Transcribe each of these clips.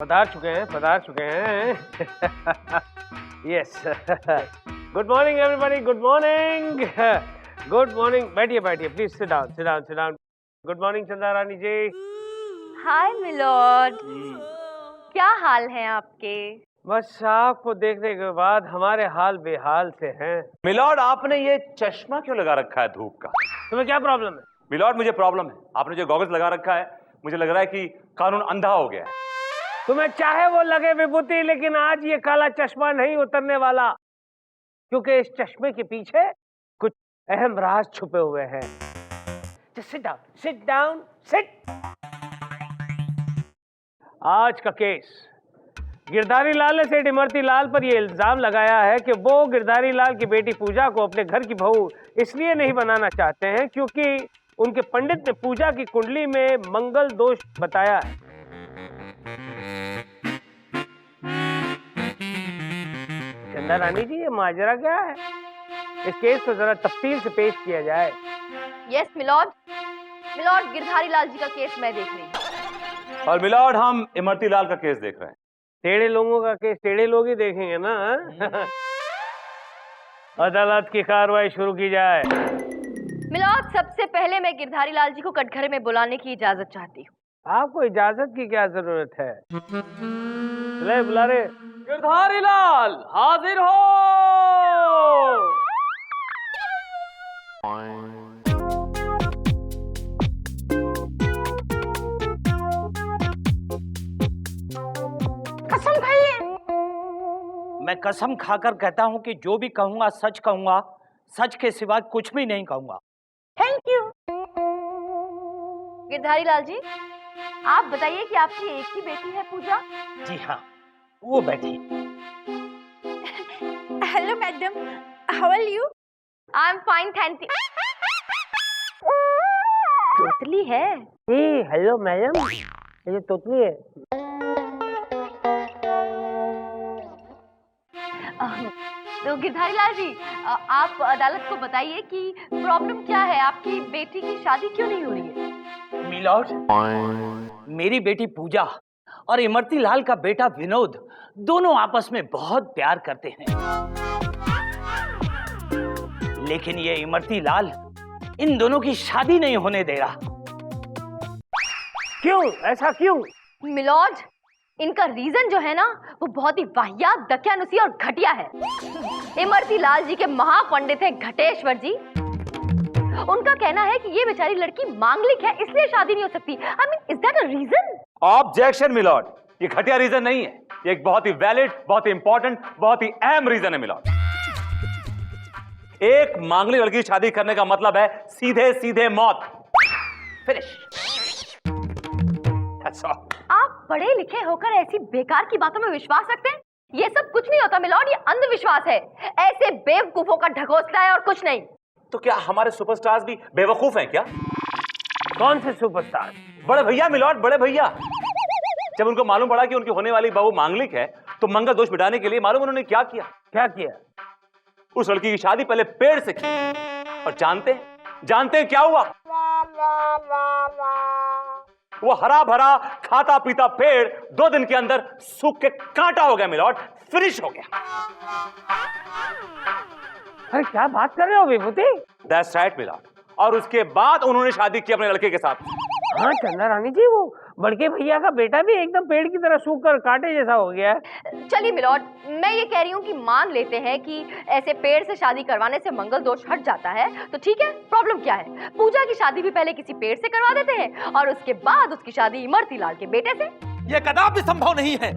पधार चुके हैं yes good morning everybody, good morning, good morning. बैठिए please, sit down. Good morning Chanda Rani ji. Hi milord, क्या हाल है आपके? बस आपको देखने के बाद हमारे हाल बेहाल से हैं। मिलॉर्ड, आपने ये चश्मा क्यों लगा रखा है धूप का? तुम्हें क्या प्रॉब्लम है? मिलॉर्ड, मुझे प्रॉब्लम है। आपने जो गॉगल्स लगा रखा है, मुझे लग रहा है कि कानून अंधा हो गया है। तुम्हें चाहे वो लगे विभूति, लेकिन आज ये काला चश्मा नहीं उतरने वाला, क्योंकि इस चश्मे के पीछे कुछ अहम राज छुपे हुए हैं। Sit down. आज का केस, गिरधारी लाल ने सेठ इमरती लाल पर यह इल्जाम लगाया है कि वो गिरधारी लाल की बेटी पूजा को अपने घर की बहू इसलिए नहीं बनाना चाहते हैं क्योंकि उनके पंडित ने पूजा की कुंडली में मंगल दोष बताया है। चंदा रानी जी, ये माजरा क्या है? इस केस को जरा तफसील से पेश किया जाए। यस मिलॉर्ड, गिरधारी लाल जी का केस मैं देख रही हूँ। और मिलॉर्ड, हम इमरती लाल का केस देख रहे हैं। टेढ़े लोगों का केस टेढ़े लोग ही देखेंगे ना। अदालत की कार्रवाई शुरू की जाए। मिलॉर्ड, सबसे पहले मैं गिरधारी लाल जी को कटघरे में बुलाने की इजाजत चाहती हूँ। आपको इजाजत की क्या जरूरत है? ले बुला रे। गिरधारी लाल हाजिर हो। कसम खाइए। मैं कसम खाकर कहता हूं कि जो भी कहूंगा सच कहूंगा, सच के सिवा कुछ भी नहीं कहूंगा। Thank you. गिरधारी लाल जी, आप बताइए कि आपकी एक ही बेटी है पूजा? जी हाँ, वो बैठी। Hello madam, how are you? I am fine, thank you. तोतली है। हेलो मैडम, ये तोतली है। तो गिरधारी लाल जी, आप अदालत को बताइए कि प्रॉब्लम क्या है, आपकी बेटी की शादी क्यों नहीं हो रही है? मिलॉर्ड, मेरी बेटी पूजा और इमरती लाल का बेटा विनोद दोनों आपस में बहुत प्यार करते हैं, लेकिन ये इमरती लाल इन दोनों की शादी नहीं होने दे रहा। क्यों? ऐसा क्यों? मिलॉर्ड, इनका रीजन जो है ना, वो बहुत ही वाहियात, दकियानुसी और घटिया है। इमरती लाल जी के महापंडित हैं घटेश्वर जी। उनका कहना है कि ये बेचारी लड़की मांगलिक है, इसलिए शादी नहीं हो सकती। I mean, is that a reason? Objection milord, ये घटिया रीजन नहीं है। ये एक बहुत ही वैलिड, बहुत ही इंपॉर्टेंट, बहुत ही अहम रीजन है मिलॉर्ड। एक मांगलिक लड़की की शादी करने का मतलब है सीधे सीधे मौत। फिनिश। That's all. आप पढ़े लिखे होकर ऐसी बेकार की बातों में विश्वास रखते हैं? ये सब कुछ नहीं होता मिलॉर्ड, ये अंधविश्वास है। ऐसे बेवकूफों का ढकोसला है और कुछ नहीं। तो क्या हमारे सुपरस्टार्स भी बेवकूफ हैं क्या? कौन से सुपरस्टार? बड़े भैया मिलॉर्ड, बड़े भैया। जब उनको मालूम पड़ा कि उनकी होने वाली बहू मांगलिक है, तो मंगल दोष मिटाने के लिए मालूम उन्होंने क्या किया? क्या किया? उस लड़की की शादी पहले पेड़ से की। और जानते हैं क्या हुआ? वो हरा भरा खाता पीता पेड़ 2 दिन के अंदर सूख के कांटा हो गया मिलॉर्ड, फिनिश हो गया। अरे क्या बात कर रहे हो विभूति? That's right milord. और उसके बाद उन्होंने शादी की अपने लड़के के साथ। हाँ चंदा रानी जी, वो बड़के भैया का बेटा भी एकदम पेड़ की तरह सूख कर कांटे जैसा हो गया है। चलिए मिलॉर्ड, मैं ये कह रही हूँ कि मान लेते हैं कि ऐसे पेड़ से शादी करवाने से मंगल दोष हट जाता है, तो ठीक है। प्रॉब्लम क्या है? पूजा की शादी भी पहले किसी पेड़ से करवा देते हैं और उसके बाद उसकी शादी इमरती लाल के बेटे से। ये कदापि संभव नहीं है।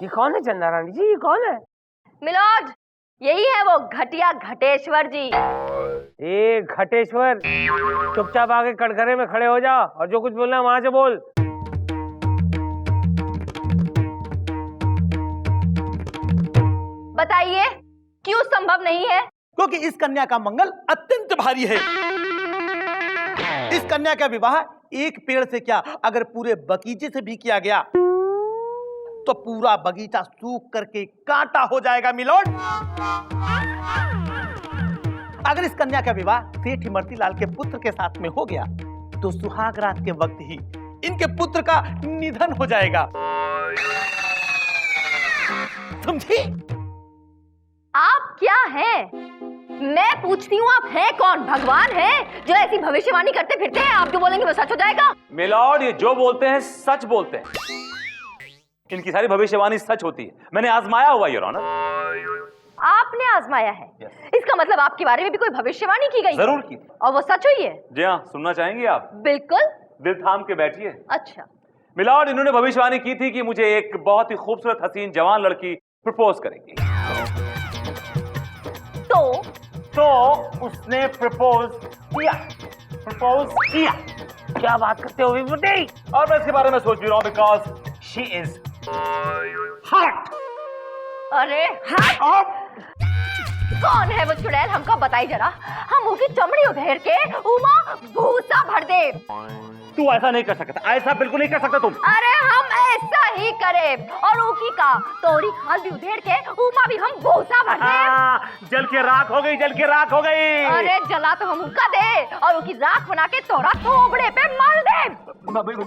ये कौन है चंदा रानी जी? ये कौन है? मिलॉर्ड, यही है वो घटिया घटेश्वर जी। ए घटेश्वर, चुपचाप आके कटघरे में खड़े हो जा और जो कुछ बोलना है वहां से बोल। बताइए क्यों संभव नहीं है? क्योंकि इस कन्या का मंगल अत्यंत भारी है। इस कन्या का विवाह एक पेड़ से क्या, अगर पूरे बगीचे से भी किया गया तो पूरा बगीचा सूख करके कांटा हो जाएगा मिलॉर्ड। अगर इस कन्या का विवाह सेठ इमरती लाल के पुत्र के साथ में हो गया तो सुहाग रात के वक्त ही इनके पुत्र का निधन हो जाएगा। समझी? आप क्या हैं? मैं पूछती हूँ, आप हैं कौन? भगवान हैं जो ऐसी भविष्यवाणी करते फिरते हैं? आप जो बोलेंगे वो सच हो जाएगा। मिलॉर्ड, ये जो बोलते हैं सच बोलते हैं। इनकी सारी भविष्यवाणी सच होती है, मैंने आजमाया हुआ योर ऑनर। आपने आजमाया है? इसका मतलब आपके बारे में भी कोई भविष्यवाणी की गई? जरूर की। और वो सच हुई है? जी हाँ, सुनना चाहेंगे आप? बिल्कुल। दिल थाम के बैठिए। अच्छा। मिलॉर्ड, इन्होंने भविष्यवाणी की थी कि मुझे एक बहुत ही खूबसूरत हसीन जवान लड़की प्रपोज करेगी। तो उसने प्रपोज किया। क्या बात करते हो विभूति? और मैं इसके बारे में सोच भी रहा हूँ बिकॉज शी इज हॉट। अरे हट! कौन है वो चुड़ैल? हमको बताई जरा। हम मुंह की चमड़ी उधेड़ के उमा भूसा भर दे। तू ऐसा नहीं कर सकता, ऐसा बिल्कुल नहीं कर सकता तुम। अरे हम ऐसा ही करे और ऊकी का तोड़ी खाल भी उधेड़ के उमा भी हम भूसा भर दे। जल के राख हो गई, जल के राख हो गई। अरे जला तो हम उनका दे और उनकी राख बना के तोड़ा थोबड़े पे मल दे।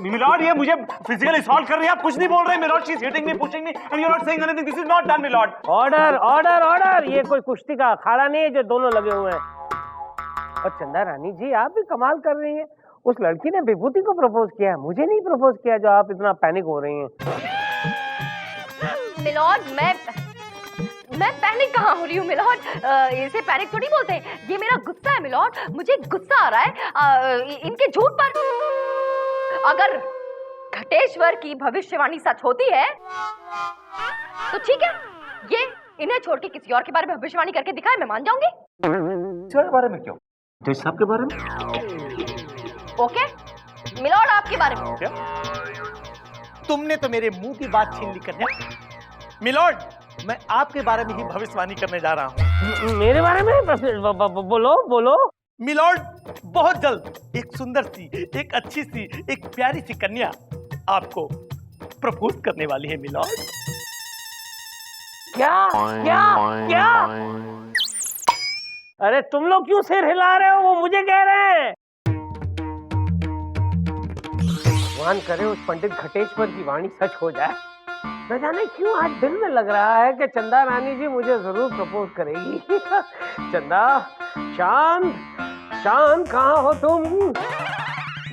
मिलॉर्ड, ये मुझे फिजिकली असॉल्ट कर रही है, आप कुछ नहीं बोल रहे। Milord, she is hitting me, pushing me and you are not saying anything. This is not done milord. Order order order! ये कोई कुश्ती का अखाड़ा नहीं है जो दोनों लगे हुए हैं। और चंदा रानी जी, आप भी कमाल कर रही हैं। उस लड़की ने विभूति को प्रपोज किया है, मुझे नहीं प्रपोज किया, जो आप इतना पैनिक हो रही हैं। मिलॉर्ड, मैं पैनिक कहाँ हो रही हूँ मिलॉर्ड? इसे पैनिक थोड़ी बोलते हैं, ये मेरा गुस्सा है मिलॉर्ड। मुझे गुस्सा आ रहा है इनके झूठ पर। अगर घटेश्वर की भविष्यवाणी सच होती है तो ठीक है, ये इन्हें छोड़ के किसी और के बारे में भविष्यवाणी करके दिखाए, मैं मान जाऊंगी। इसके बारे में क्यों? तो इस सब के बारे में? ओके मिलॉर्ड, आपके बारे में। क्या? तुमने तो मेरे मुंह की बात छीन ली कन्या। मिलॉर्ड, मैं आपके बारे में ही भविष्यवाणी करने जा रहा हूँ। मेरे बारे में? बोलो बोलो। मिलॉर्ड, बहुत जल्द एक सुंदर सी, एक अच्छी सी, एक प्यारी सी कन्या आपको प्रपोज करने वाली है मिलॉर्ड। क्या क्या क्या? अरे तुम लोग क्यों सिर हिला रहे हो? वो मुझे कह रहे हैं। भगवान करे उस पंडित घटेश्वर की वाणी सच हो जाए। न जाने क्यों आज दिल में लग रहा है कि चंदा रानी जी मुझे जरूर प्रपोज करेगी। चंदा, चांद, चांद कहाँ हो तुम?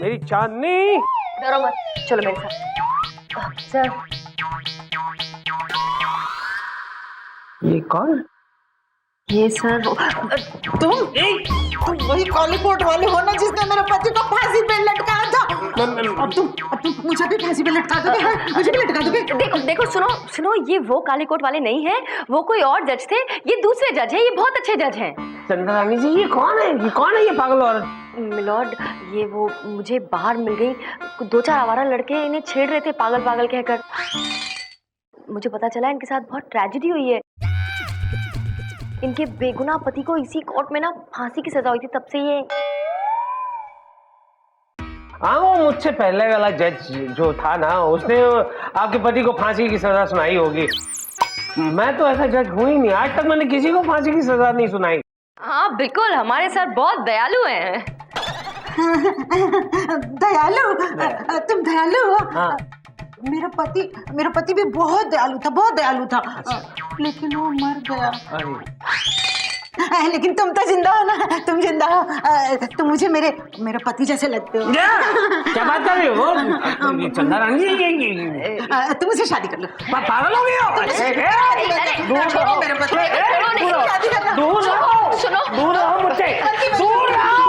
मेरी चांदनी। डरो मत, चलो मेरे साथ। सर, ये कौन? ये सर तुम वही काली कोट वाले हो ना जिसने मेरे पति को फांसी पे लटकाया था। अब तुम मुझे भी फांसी पे लटका दोगे? हाँ, मुझे भी लटका दोगे? देखो देखो, सुनो, ये वो काले कोट वाले नहीं हैं, वो कोई और जज थे। ये दूसरे जज हैं, ये बहुत अच्छे जज हैं। चंदा रानी जी, ये कौन है? ये कौन है ये पागल औरत? मिलॉर्ड, ये वो मुझे बाहर मिल गई। 2-4 आवारा लड़के इन्हें छेड़ रहे थे पागल पागल कहकर। मुझे पता चला इनके साथ बहुत ट्रेजेडी हुई है। इनके बेगुनाह पति को इसी कोर्ट में ना फांसी की सजा हुई थी, तब से ये। हाँ, वो मुझसे पहले वाला जज जो था ना, उसने आपके पति को फांसी की सजा सुनाई होगी। मैं तो ऐसा जज हूँ ही नहीं, आज तक मैंने किसी को फांसी की सजा नहीं सुनाई। हाँ बिल्कुल, हमारे सर बहुत दयालु हैं। दयालु? तुम दयालु हो? हाँ। मेरा पति भी बहुत दयालु था। लेकिन वो मर गया। लेकिन तुम तो जिंदा हो ना, तुम जिंदा हो। तुम मुझे मेरे पति जैसे लगते हो। क्या बात कर रही हो? चंदा रानी जी, तुम मुझसे शादी कर लो। पागल हो गई हो? छोड़ो मेरे पति, शादी करना। दूर रहो मुझसे, दूर रहो।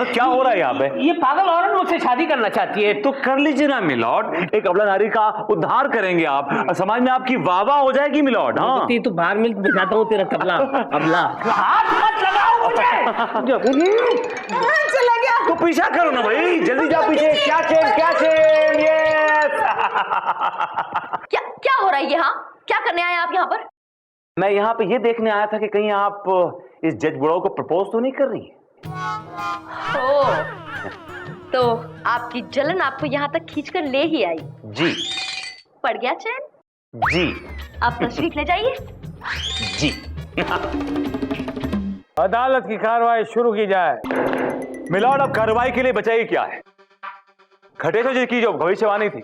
क्या हो रहा है यहाँ पे? ये पागल औरत मुझसे शादी करना चाहती है। तो कर लीजिए ना मिलॉर्ड, एक अबला नारी का उद्धार करेंगे आप, समाज में आपकी वाहवाह हो जाएगी मिलॉर्ड। हाँ, तू बाहर मिल, दिखाता हूँ तेरा कपला अबला। हाथ मत लगाओ मुझे। चला गया। तो पीछा करो ना भाई, जल्दी जाओ पीछे। क्या चेन यस। क्या हो रहा है यहाँ? क्या करने आए आप यहाँ पर? मैं यहाँ पे ये देखने आया था कि कहीं आप इस जज बुढ़ाऊ को प्रपोज तो नहीं कर रही? तो आपकी जलन आपको यहाँ तक खींचकर ले ही आई। जी। पड़ गया चैन? जी। आप तशरीफ ले जाइए। जी। अदालत की कार्रवाई शुरू की जाए। मिलॉर्ड, अब कार्रवाई के लिए बचाई क्या है? घटेश्वर जी की जो भविष्यवाणी थी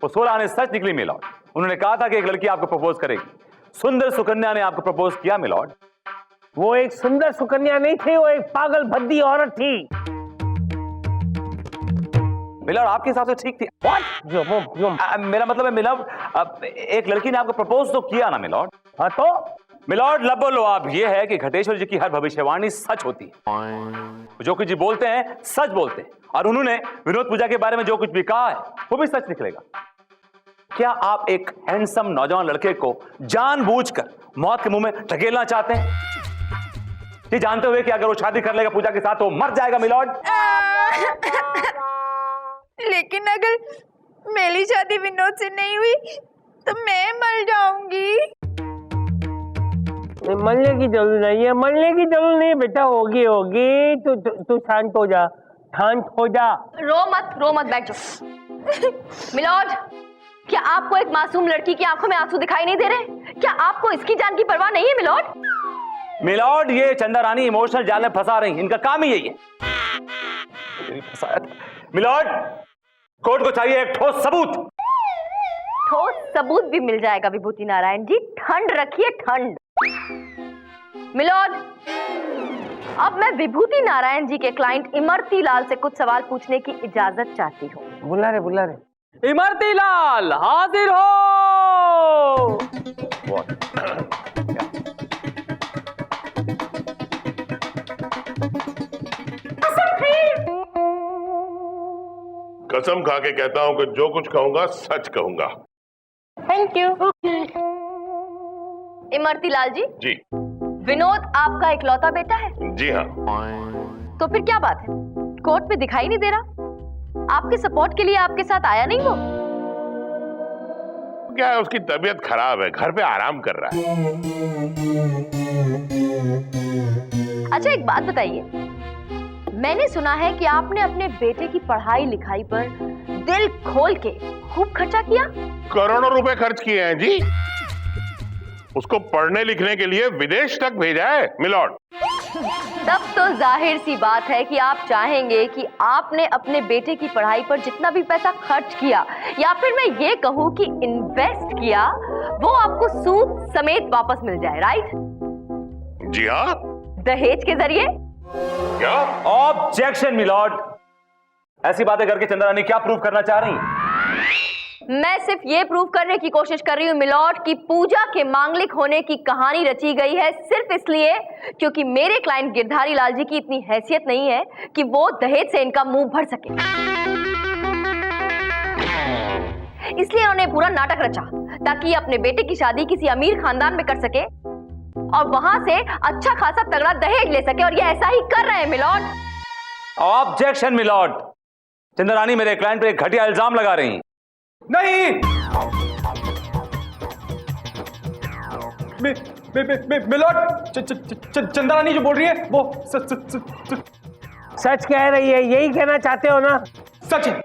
वो 16 आने सच निकली मिलॉर्ड। उन्होंने कहा था कि एक लड़की आपको प्रपोज करेगी। सुंदर सुकन्या ने आपको प्रपोज किया मिलॉर्ड। वो एक सुंदर सुकन्या नहीं थी, वो एक पागल भद्दी औरत थी। मिलॉर्ड, आपके हिसाब से ठीक थी? मेरा मतलब है मिलॉर्ड, एक लड़की ने आपको प्रपोज तो किया ना मिलॉर्ड। हाँ तो मिलॉर्ड, लबोलवाब ये है कि घटेश्वर जी की हर भविष्यवाणी सच होती है। जो कुछ जी बोलते हैं सच बोलते हैं, और उन्होंने विनोद पूजा के बारे में जो कुछ भी कहा है वो भी सच निकलेगा। क्या आप एक हैंडसम नौजवान लड़के को जानबूझकर मौत के मुंह में ढकेलना चाहते हैं, ये जानते हुए कि अगर वो शादी कर लेगा पूजा के साथ तो वो मर जाएगा मिलॉर्ड? लेकिन अगर मेरी शादी विनोद से नहीं हुई तो मैं मर जाऊंगी। मरने की जरूरत नहीं है, मरने की जरूरत नहीं है बेटा, होगी होगी। तू शांत हो जा, शांत हो जा। रो मत, बैठ जाओ। मिलॉर्ड, क्या आपको एक मासूम लड़की की आंखों में आंसू दिखाई नहीं दे रहे? क्या आपको इसकी जान की परवाह नहीं है मिलॉर्ड? मिलॉर्ड, ये चंदा रानी इमोशनल जाल में फंसा रही, इनका काम ही यही है। मिलॉर्ड, कोर्ट को चाहिए एक ठोस सबूत। ठोस सबूत भी मिल जाएगा विभूति नारायण जी, ठंड रखिए ठंड। मिलॉर्ड, अब मैं विभूति नारायण जी के क्लाइंट इमरती लाल से कुछ सवाल पूछने की इजाजत चाहती हूँ। बुला रहे। इमरती लाल हाजिर हो। कसम खा के कहता हूं कि जो कुछ कहूंगा सच कहूंगा। Thank you. इमरती लाल जी, विनोद आपका इकलौता बेटा है? जी हाँ। तो फिर क्या बात है, कोर्ट में दिखाई नहीं दे रहा? आपके सपोर्ट के लिए आपके साथ आया नहीं वो? क्या है, उसकी तबीयत खराब है, घर पे आराम कर रहा है। अच्छा एक बात बताइए, मैंने सुना है कि आपने अपने बेटे की पढ़ाई लिखाई पर दिल खोल के खूब खर्चा किया। करोड़ों रुपए खर्च किए हैं जी। उसको पढ़ने लिखने के लिए विदेश तक भेजा है मिलॉर्ड। तब तो जाहिर सी बात है कि आप चाहेंगे कि आपने अपने बेटे की पढ़ाई पर जितना भी पैसा खर्च किया, या फिर मैं ये कहूँ कि इन्वेस्ट किया, वो आपको सूद समेत वापस मिल जाए, राइट? जी हाँ। दहेज के जरिए? क्या? ऑब्जेक्शन मिलॉर्ड, ऐसी बातें करके चंदा रानी क्या प्रूव करना चाह रही हैं? मैं सिर्फ ये प्रूव करने की कोशिश कर रही हूँ मिलॉर्ड कि पूजा के मांगलिक होने की कहानी रची गई है सिर्फ इसलिए क्योंकि मेरे क्लाइंट गिरधारी लाल जी की इतनी हैसियत नहीं है कि वो दहेज से इनका मुंह भर सके। इसलिए उन्होंने पूरा नाटक रचा ताकि अपने बेटे की शादी किसी अमीर खानदान में कर सके और वहां से अच्छा खासा तगड़ा दहेज ले सके, और ये ऐसा ही कर रहे हैं मिलॉर्ड। ऑब्जेक्शन मिलॉर्ड, चंदा रानी मेरे क्लाइंट पर एक घटिया इल्जाम लगा रही हैं। नहीं, मिलॉर्ड, चंदा रानी जो बोल रही है वो सच कह रही है, यही कहना चाहते हो ना? सच है।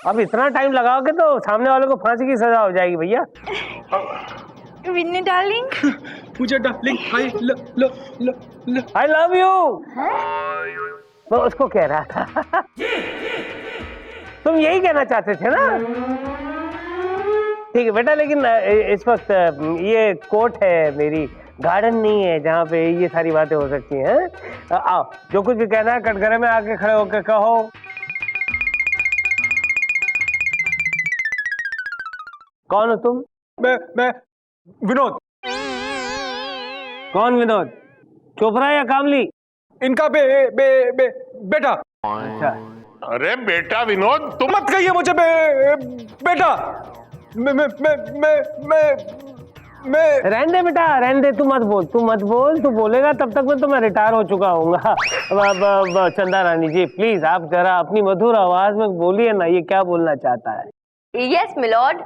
अब इतना टाइम लगाओगे तो सामने वालों को फांसी की सजा हो जाएगी भैया। Vinni darling, Pooja darling, I love you. मैं उसको कह रहा था। तुम यही कहना चाहते थे ना? ठीक है बेटा, लेकिन इस वक्त ये कोर्ट है, मेरी गार्डन नहीं है जहाँ पे ये सारी बातें हो सकती हैं। आओ, जो कुछ भी कहना है कटघरे में आके खड़े होकर कहो। कौन हो तुम? मैं विनोद। कौन विनोद? चोपड़ा या कामली? इनका बेटा। अच्छा, अरे बेटा विनोद, तुम मत कहिए मुझे बेटा। मैं रहने दे बेटा, रहने दे, तू मत बोल। तू बोलेगा तब तक मैं तो मैं रिटायर हो चुका हूँगा। चंदा रानी जी प्लीज आप जरा अपनी मधुर आवाज में बोलिए ना, ये क्या बोलना चाहता है? Yes milord.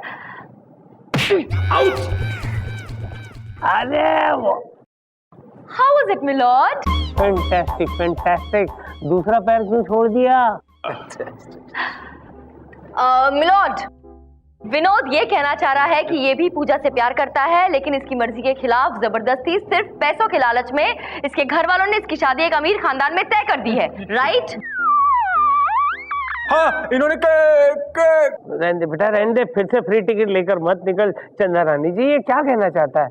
अरे वो how was it milord? Fantastic. दूसरा पैर क्यों छोड़ दिया? मिलॉर्ड, विनोद ये कहना चाह रहा है कि ये भी पूजा से प्यार करता है, लेकिन इसकी मर्जी के खिलाफ जबरदस्ती सिर्फ पैसों के लालच में इसके घर वालों ने इसकी शादी एक अमीर खानदान में तय कर दी है। राइट? हाँ, इन्होंने रहने दे बेटा, रहने दे, फिर से फ्री टिकट लेकर मत निकल। चंदा रानी जी, ये क्या कहना चाहता है?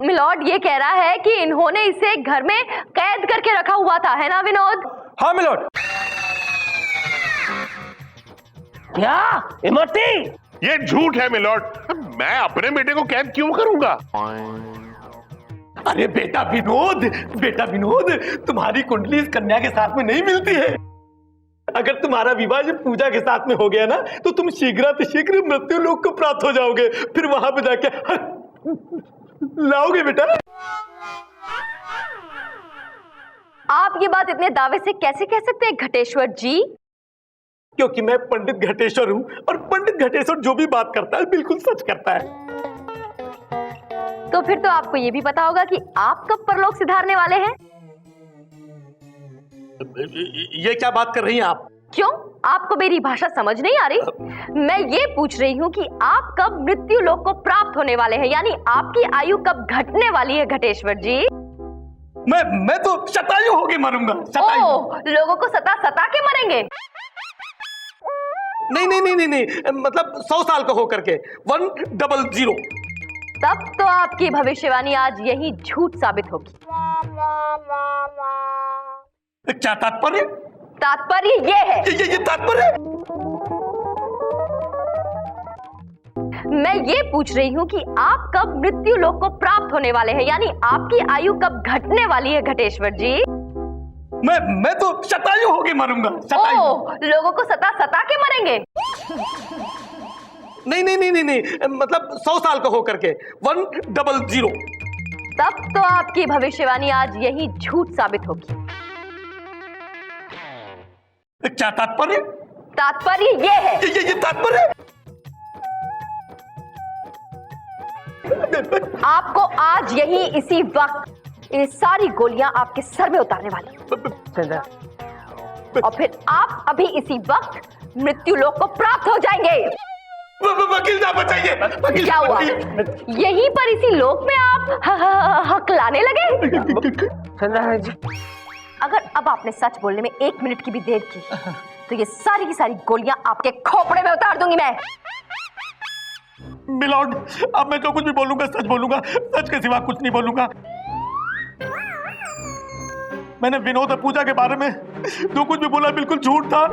मिलॉर्ड ये कह रहा है कि इन्होंने इसे घर में कैद करके रखा हुआ था, है ना विनोद? हाँ मिलोट। क्या इमरती? ये झूठ है मिलोट, मैं अपने बेटे को कैद क्यों करूंगा? अरे बेटा विनोद, तुम्हारी कुंडली इस कन्या के साथ में नहीं मिलती है। अगर तुम्हारा विवाह जब पूजा के साथ में हो गया ना, तो तुम शीघ्र मृत्यु लोक को प्राप्त हो जाओगे। फिर वहां पे जाके लाओगे बेटा। आप ये बात इतने दावे से कैसे कह सकते हैं घटेश्वर जी? क्योंकि मैं पंडित घटेश्वर हूं, और पंडित घटेश्वर जो भी बात करता है बिल्कुल सच करता है। तो फिर तो आपको ये भी पता होगा कि आप कब परलोक सिधारने वाले हैं? ये क्या बात कर रही हैं आप? क्यों, आपको मेरी भाषा समझ नहीं आ रही? मैं ये पूछ रही हूँ कि आप कब मृत्यु लोक को प्राप्त होने वाले हैं, यानी आपकी आयु कब घटने वाली है घटेश्वर जी? मैं तो शतायु होके मरूंगा। ओह, लोगों को सता के मरेंगे? नहीं, मतलब 100 साल का होकर के 100। तब तो आपकी भविष्यवाणी आज यही झूठ साबित होगी। क्या तात्पर्य? तात्पर्य ये है, ये तात्पर्य? मैं ये पूछ रही हूँ कि आप कब मृत्यु लोक को प्राप्त होने वाले हैं, यानी आपकी आयु कब घटने वाली है घटेश्वर जी? मैं तो शतायु होके मरूंगा। ओह, लोगों को सता के मरेंगे? नहीं, मतलब 100 साल का होकर के 100। तब तो आपकी भविष्यवाणी आज यही झूठ साबित होगी। क्या तात्पर्य? तात्पर्य ये है, ये तात्पर्य? आपको आज यही इसी वक्त ये सारी गोलियां आपके सर में उतारने वाली, और फिर आप अभी इसी वक्त मृत्यु लोक को प्राप्त हो जाएंगे। वकील साहब बचाइए। क्या हुआ? यहीं पर इसी लोक में आप हकलाने लगे? चंदा जी, अगर अब आपने सच बोलने में 1 मिनट की भी देर की तो ये सारी की सारी गोलियां आपके खोपड़े में उतार दूंगी मैं। मिलॉर्ड, अब मैं जो कुछ भी बोलूंगा सच बोलूंगा, सच के सिवा कुछ नहीं बोलूंगा। मैंने विनोद और पूजा के बारे में जो कुछ भी बोला बिल्कुल झूठ था।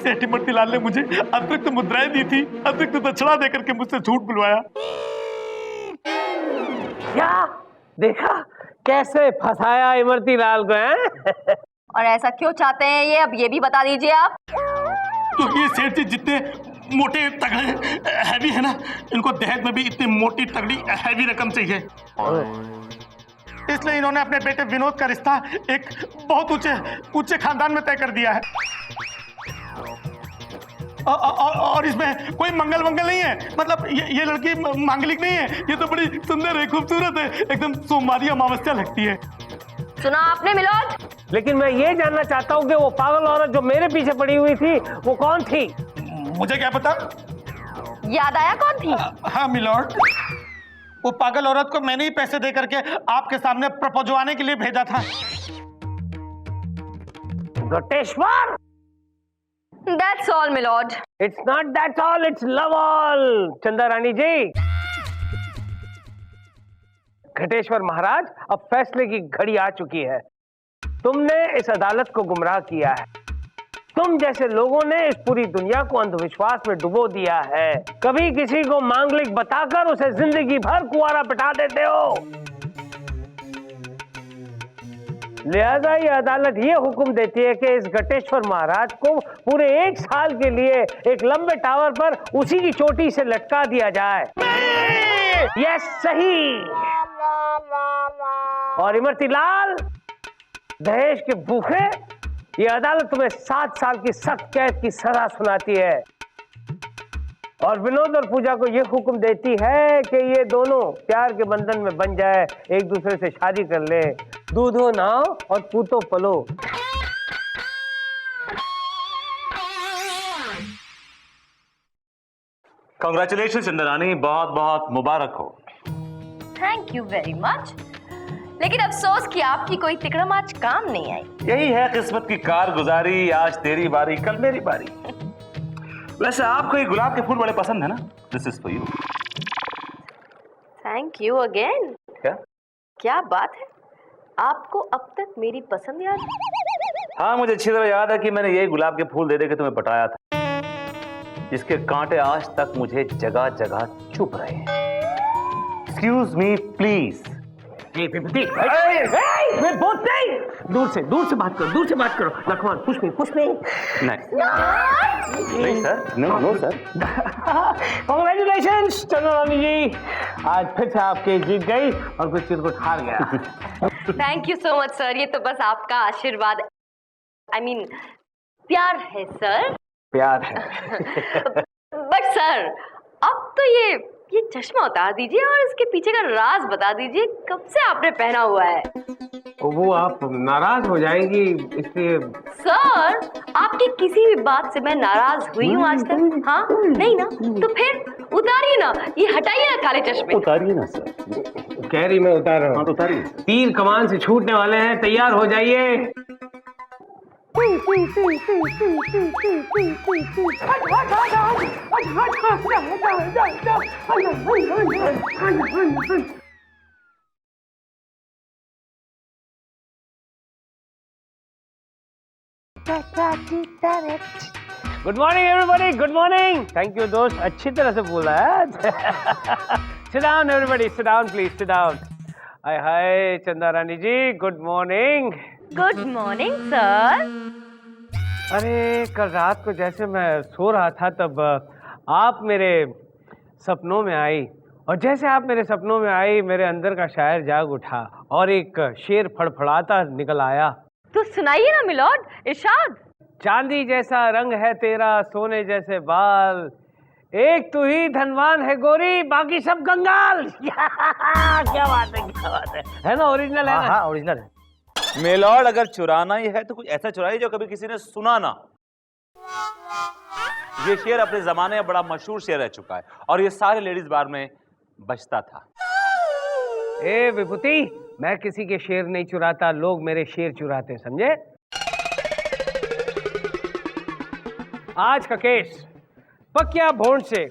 सेठ इमरती लाल ने मुझे अतिरिक्त मुद्राएं दी थी, अतिरिक्त दक्षिणा देकर के मुझसे झूठ बुलवाया। क्या देखा कैसे फंसाया इमरती लाल को, हैं? और ऐसा क्यों चाहते हैं ये, अब ये भी बता दीजिए आप। तो ये सेठ जी जितने मोटे तगड़े हैवी है ना, इनको दहेज में भी इतनी मोटी तगड़ी हैवी रकम चाहिए। इसलिए इन्होंने अपने बेटे विनोद का रिश्ता एक बहुत ऊंचे खानदान में तय कर दिया है। और इसमें कोई मंगल नहीं है, मतलब ये लड़की मांगलिक नहीं है, ये तो बड़ी सुंदर है, खूबसूरत है, एकदम सोमवारी अमावस्या लगती है। सुना आपने मिलोड? लेकिन मैं ये जानना चाहता हूँ कि वो पागल औरत जो मेरे पीछे पड़ी हुई थी वो कौन थी? मुझे क्या पता। याद आया कौन थी? हाँ मिलॉर्ड, वो पागल औरत को मैंने ही पैसे दे करके आपके सामने प्रपोजवाने के लिए भेजा था। Ghateshwar, That's all, milord. it's not that's all, it's love all। चंदा रानी जी, घटेश्वर महाराज, अब फैसले की घड़ी आ चुकी है। तुमने इस अदालत को गुमराह किया है, तुम जैसे लोगों ने इस पूरी दुनिया को अंधविश्वास में डुबो दिया है। कभी किसी को मांगलिक बताकर उसे जिंदगी भर कुंवारा बिठा देते हो। लिहाजा ये अदालत ये हुक्म देती है कि इस घटेश्वर महाराज को पूरे 1 साल के लिए एक लंबे टावर पर उसी की चोटी से लटका दिया जाए। यस, सही। और इमरती लाल, दहेज के भूखे, ये अदालत तुम्हें 7 साल की सख्त कैद की सजा सुनाती है। और विनोद और पूजा को यह हुक्म देती है कि ये दोनों प्यार के बंधन में बन जाए, एक दूसरे से शादी कर ले, दूधो नाव और पूतो पलो। कांग्रेचुलेशन चंद्रानी, बहुत बहुत मुबारक हो। Thank you very much. लेकिन अफसोस कि आपकी कोई तिकड़म आज काम नहीं आई। यही है किस्मत की कारगुजारी, आज तेरी बारी कल मेरी बारी। वैसे आपको ये गुलाब के फूल बड़े पसंद है ना? This is for you. Thank you again. क्या बात है, आपको अब तक मेरी पसंद याद है? हाँ, मुझे अच्छी तरह याद है कि मैंने ये गुलाब के फूल दे के तुम्हें पटाया था, जिसके कांटे आज तक मुझे जगह जगह चुभ रहे हैं। Excuse me please. मैं बहुत नहीं, दूर से बात करो लखमान, कुछ नहीं। नहीं sir, no sir. Congratulations Chandrani ji, आज फिर से आपके जीत गई और कुछ चीज को हार गया। Thank you so much sir, ये तो बस आपका आशीर्वाद, आई मीन प्यार है सर। प्यार है। बट सर, अब तो ये चश्मा उतार दीजिए और इसके पीछे का राज बता दीजिए, कब से आपने पहना हुआ है? वो आप नाराज हो जाएंगी इसलिए। सर, आपकी किसी भी बात से मैं नाराज हुई हूँ आज तक? हाँ, नहीं ना? तो फिर उतारिए ना, ये हटाइए ना काले चश्मे। उतारिए ना सर। कह रही मैं उतार रहा हूँ। हाँ तो उतारिए। तीर कमान से छूटने वाले हैं, तैयार हो जाइए। Good morning everybody, good morning. Thank you दोस्त, अच्छी तरह से बोला है। Sit down everybody, sit down please, sit down. Hi hi Chanda Rani ji, good morning. Good morning sir. अरे कल रात को जैसे मैं सो रहा था तब आप मेरे सपनों में आई, और जैसे आप मेरे सपनों में आई मेरे अंदर का शायर जाग उठा और एक शेर फड़फड़ाता निकल आया। तो सुनाइए ना मिलॉर्ड, इरशाद। चांदी जैसा रंग है तेरा, सोने जैसे बाल, एक तू ही धनवान है गोरी, बाकी सब कंगाल। क्या बात है ना? ओरिजिनल है ना? हाँ ओरिजिनल है। मेलॉर्ड, अगर चुराना ही है तो कुछ ऐसा चुराइए जो कभी किसी ने सुना ना। ये शेर अपने जमाने में बड़ा मशहूर शेर रह चुका है और ये सारे लेडीज बार में बजता था। ए विभूति, मैं किसी के शेर नहीं चुराता, लोग मेरे शेर चुराते, समझे? आज का केस पकिया भोंडसे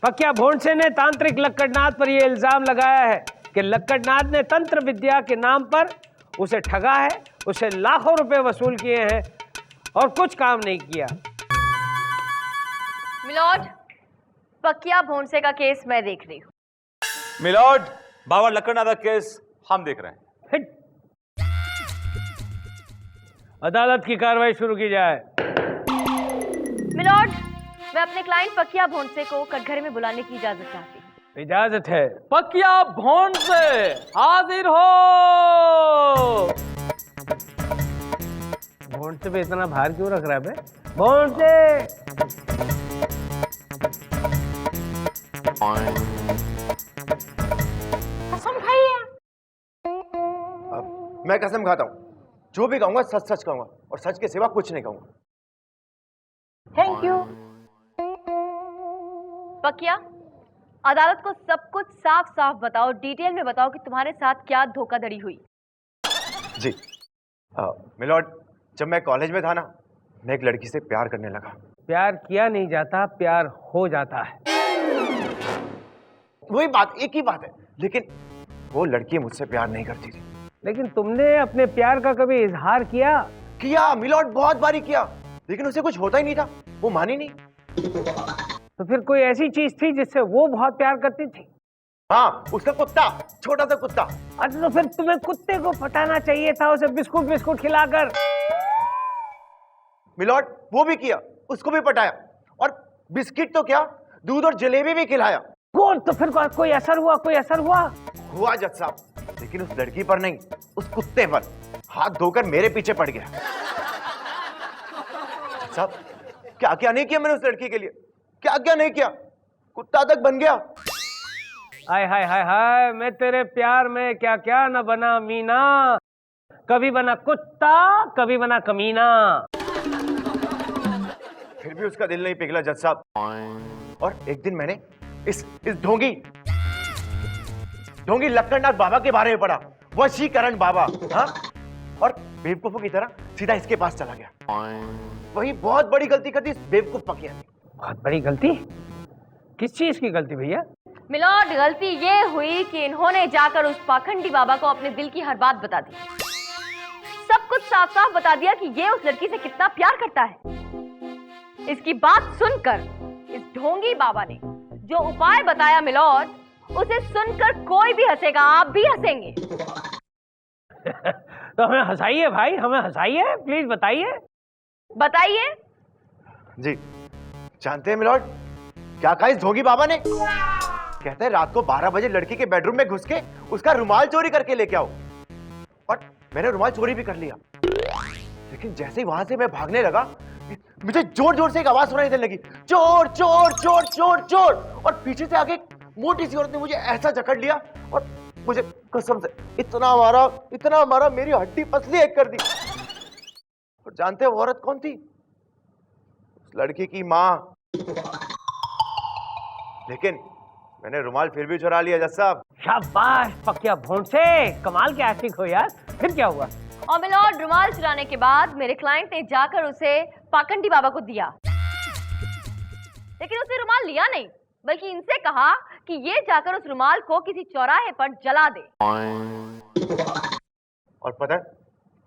पकिया भोंडसे ने तांत्रिक लक्कड़नाथ पर यह इल्जाम लगाया है कि लक्कड़नाथ ने तंत्र विद्या के नाम पर उसे ठगा है, उसे लाखों रुपए वसूल किए हैं और कुछ काम नहीं किया। मिलॉर्ड, पकिया भोंडसे का केस मैं देख रही हूँ। मिलॉर्ड, बाबा लक्कड़नाथ का केस हम देख रहे हैं। हिट। अदालत की कार्रवाई शुरू की जाए। मिलॉर्ड, मैं अपने क्लाइंट पकिया भोंडसे को कटघरे में बुलाने की इजाजत चाहती हूँ। इजाजत है। पकिया भोंडसे हाजिर हो। भोंडसे पे इतना भार क्यों रख रहा है बे? भोंडसे। कसम खाइए। मैं कसम खाता हूँ, जो भी कहूंगा सच सच कहूंगा और सच के सिवा कुछ नहीं कहूंगा। Thank you. पकिया, अदालत को सब कुछ साफ साफ बताओ, डिटेल में बताओ कि तुम्हारे साथ क्या धोखाधड़ी हुई। जी मिलॉर्ड, जब मैं कॉलेज में था ना, मैं एक लड़की से प्यार करने लगा। प्यार किया नहीं जाता, प्यार हो जाता है। वही बात, एक ही बात है, लेकिन वो लड़की मुझसे प्यार नहीं करती थी। लेकिन तुमने अपने प्यार का कभी इजहार किया? किया मिलॉर्ड, बहुत बारी किया, लेकिन उसे कुछ होता ही नहीं था, वो मानी नहीं। तो फिर कोई ऐसी चीज थी जिससे वो बहुत प्यार करती थी? हाँ, उसका कुत्ता, छोटा सा कुत्ता। अच्छा, तो फिर तुम्हें कुत्ते को पटाना चाहिए था, उसे बिस्कुट बिस्कुट खिलाकर। मिलॉर्ड, वो भी किया, उसको भी पटाया, और बिस्किट तो क्या, दूध और जलेबी भी खिलाया। कौन? तो फिर कोई असर हुआ? कोई असर हुआ? हुआ जज साहब, लेकिन उस लड़की पर नहीं, उस कुत्ते पर। हाथ धोकर मेरे पीछे पड़ गया। साहब, क्या क्या नहीं किया मैंने उस लड़की के लिए, क्या क्या नहीं किया, कुत्ता तक बन गया। हाय हाय हाय हाय, मैं तेरे प्यार में क्या क्या न बना मीना, कभी बना कुत्ता, कभी बना कमीना। फिर भी उसका दिल नहीं पिघला जज साहब। और एक दिन मैंने इस ढोंगी लक्कड़नाथ बाबा के बारे में पढ़ा, वशीकरण बाबा। हाँ, और बेवकूफों की तरह सीधा इसके पास चला गया। वही बहुत बड़ी गलती कर दी इस बेवकूफ पकिया ने। बहुत बड़ी गलती? किस चीज की गलती भैया? मिलॉर्ड, गलती ये हुई कि इन्होंने जाकर उस पाखंडी बाबा को अपने दिल की हर बात बता दी। सब कुछ साफ साफ बता दिया कि ये उस लड़की से कितना प्यार करता है। इसकी बात सुनकर इस ढोंगी बाबा ने जो उपाय बताया मिलॉर्ड, उसे सुनकर कोई भी हंसेगा, आप भी हंसेंगे। तो हमें हंसाइए भाई, हमें हंसाइए, प्लीज बताइए। बताइए। जी, जानते हैं मिलॉर्ड क्या कहा इस ढोंगी बाबा ने? कहते हैं रात को 12 बजे लड़की के बेडरूम में घुस के उसका रुमाल चोरी करके लेके आओ। और मैंने रुमाल चोरी भी कर लिया। लेकिन जैसे ही वहां से मैं भागने लगा, मुझे जोर जोर से एक आवाज सुनाई देने लगी, चोर चोर चोर चोर चोर। और पीछे से आगे मोटी सी औरत ने मुझे ऐसा जकड़ लिया और मुझे कसम से इतना मारा, मेरी हड्डी पसली एक कर दी। और जानते हैं वो औरत कौन थी? उस लड़की की माँ। लेकिन मैंने रुमाल फिर भी चुरा लिया जज साहब। शाबाश पकिया भोंड से, कमाल के आशिक हो यार। फिर क्या हुआ? और मिलॉर्ड, रुमाल चुराने के बाद मेरे क्लाइंट ने जाकर उसे पाखंडी बाबा को दिया। लेकिन उसने रुमाल लिया नहीं, बल्कि इनसे कहा कि ये जाकर उस रुमाल को किसी चौराहे पर जला दे। और पता है,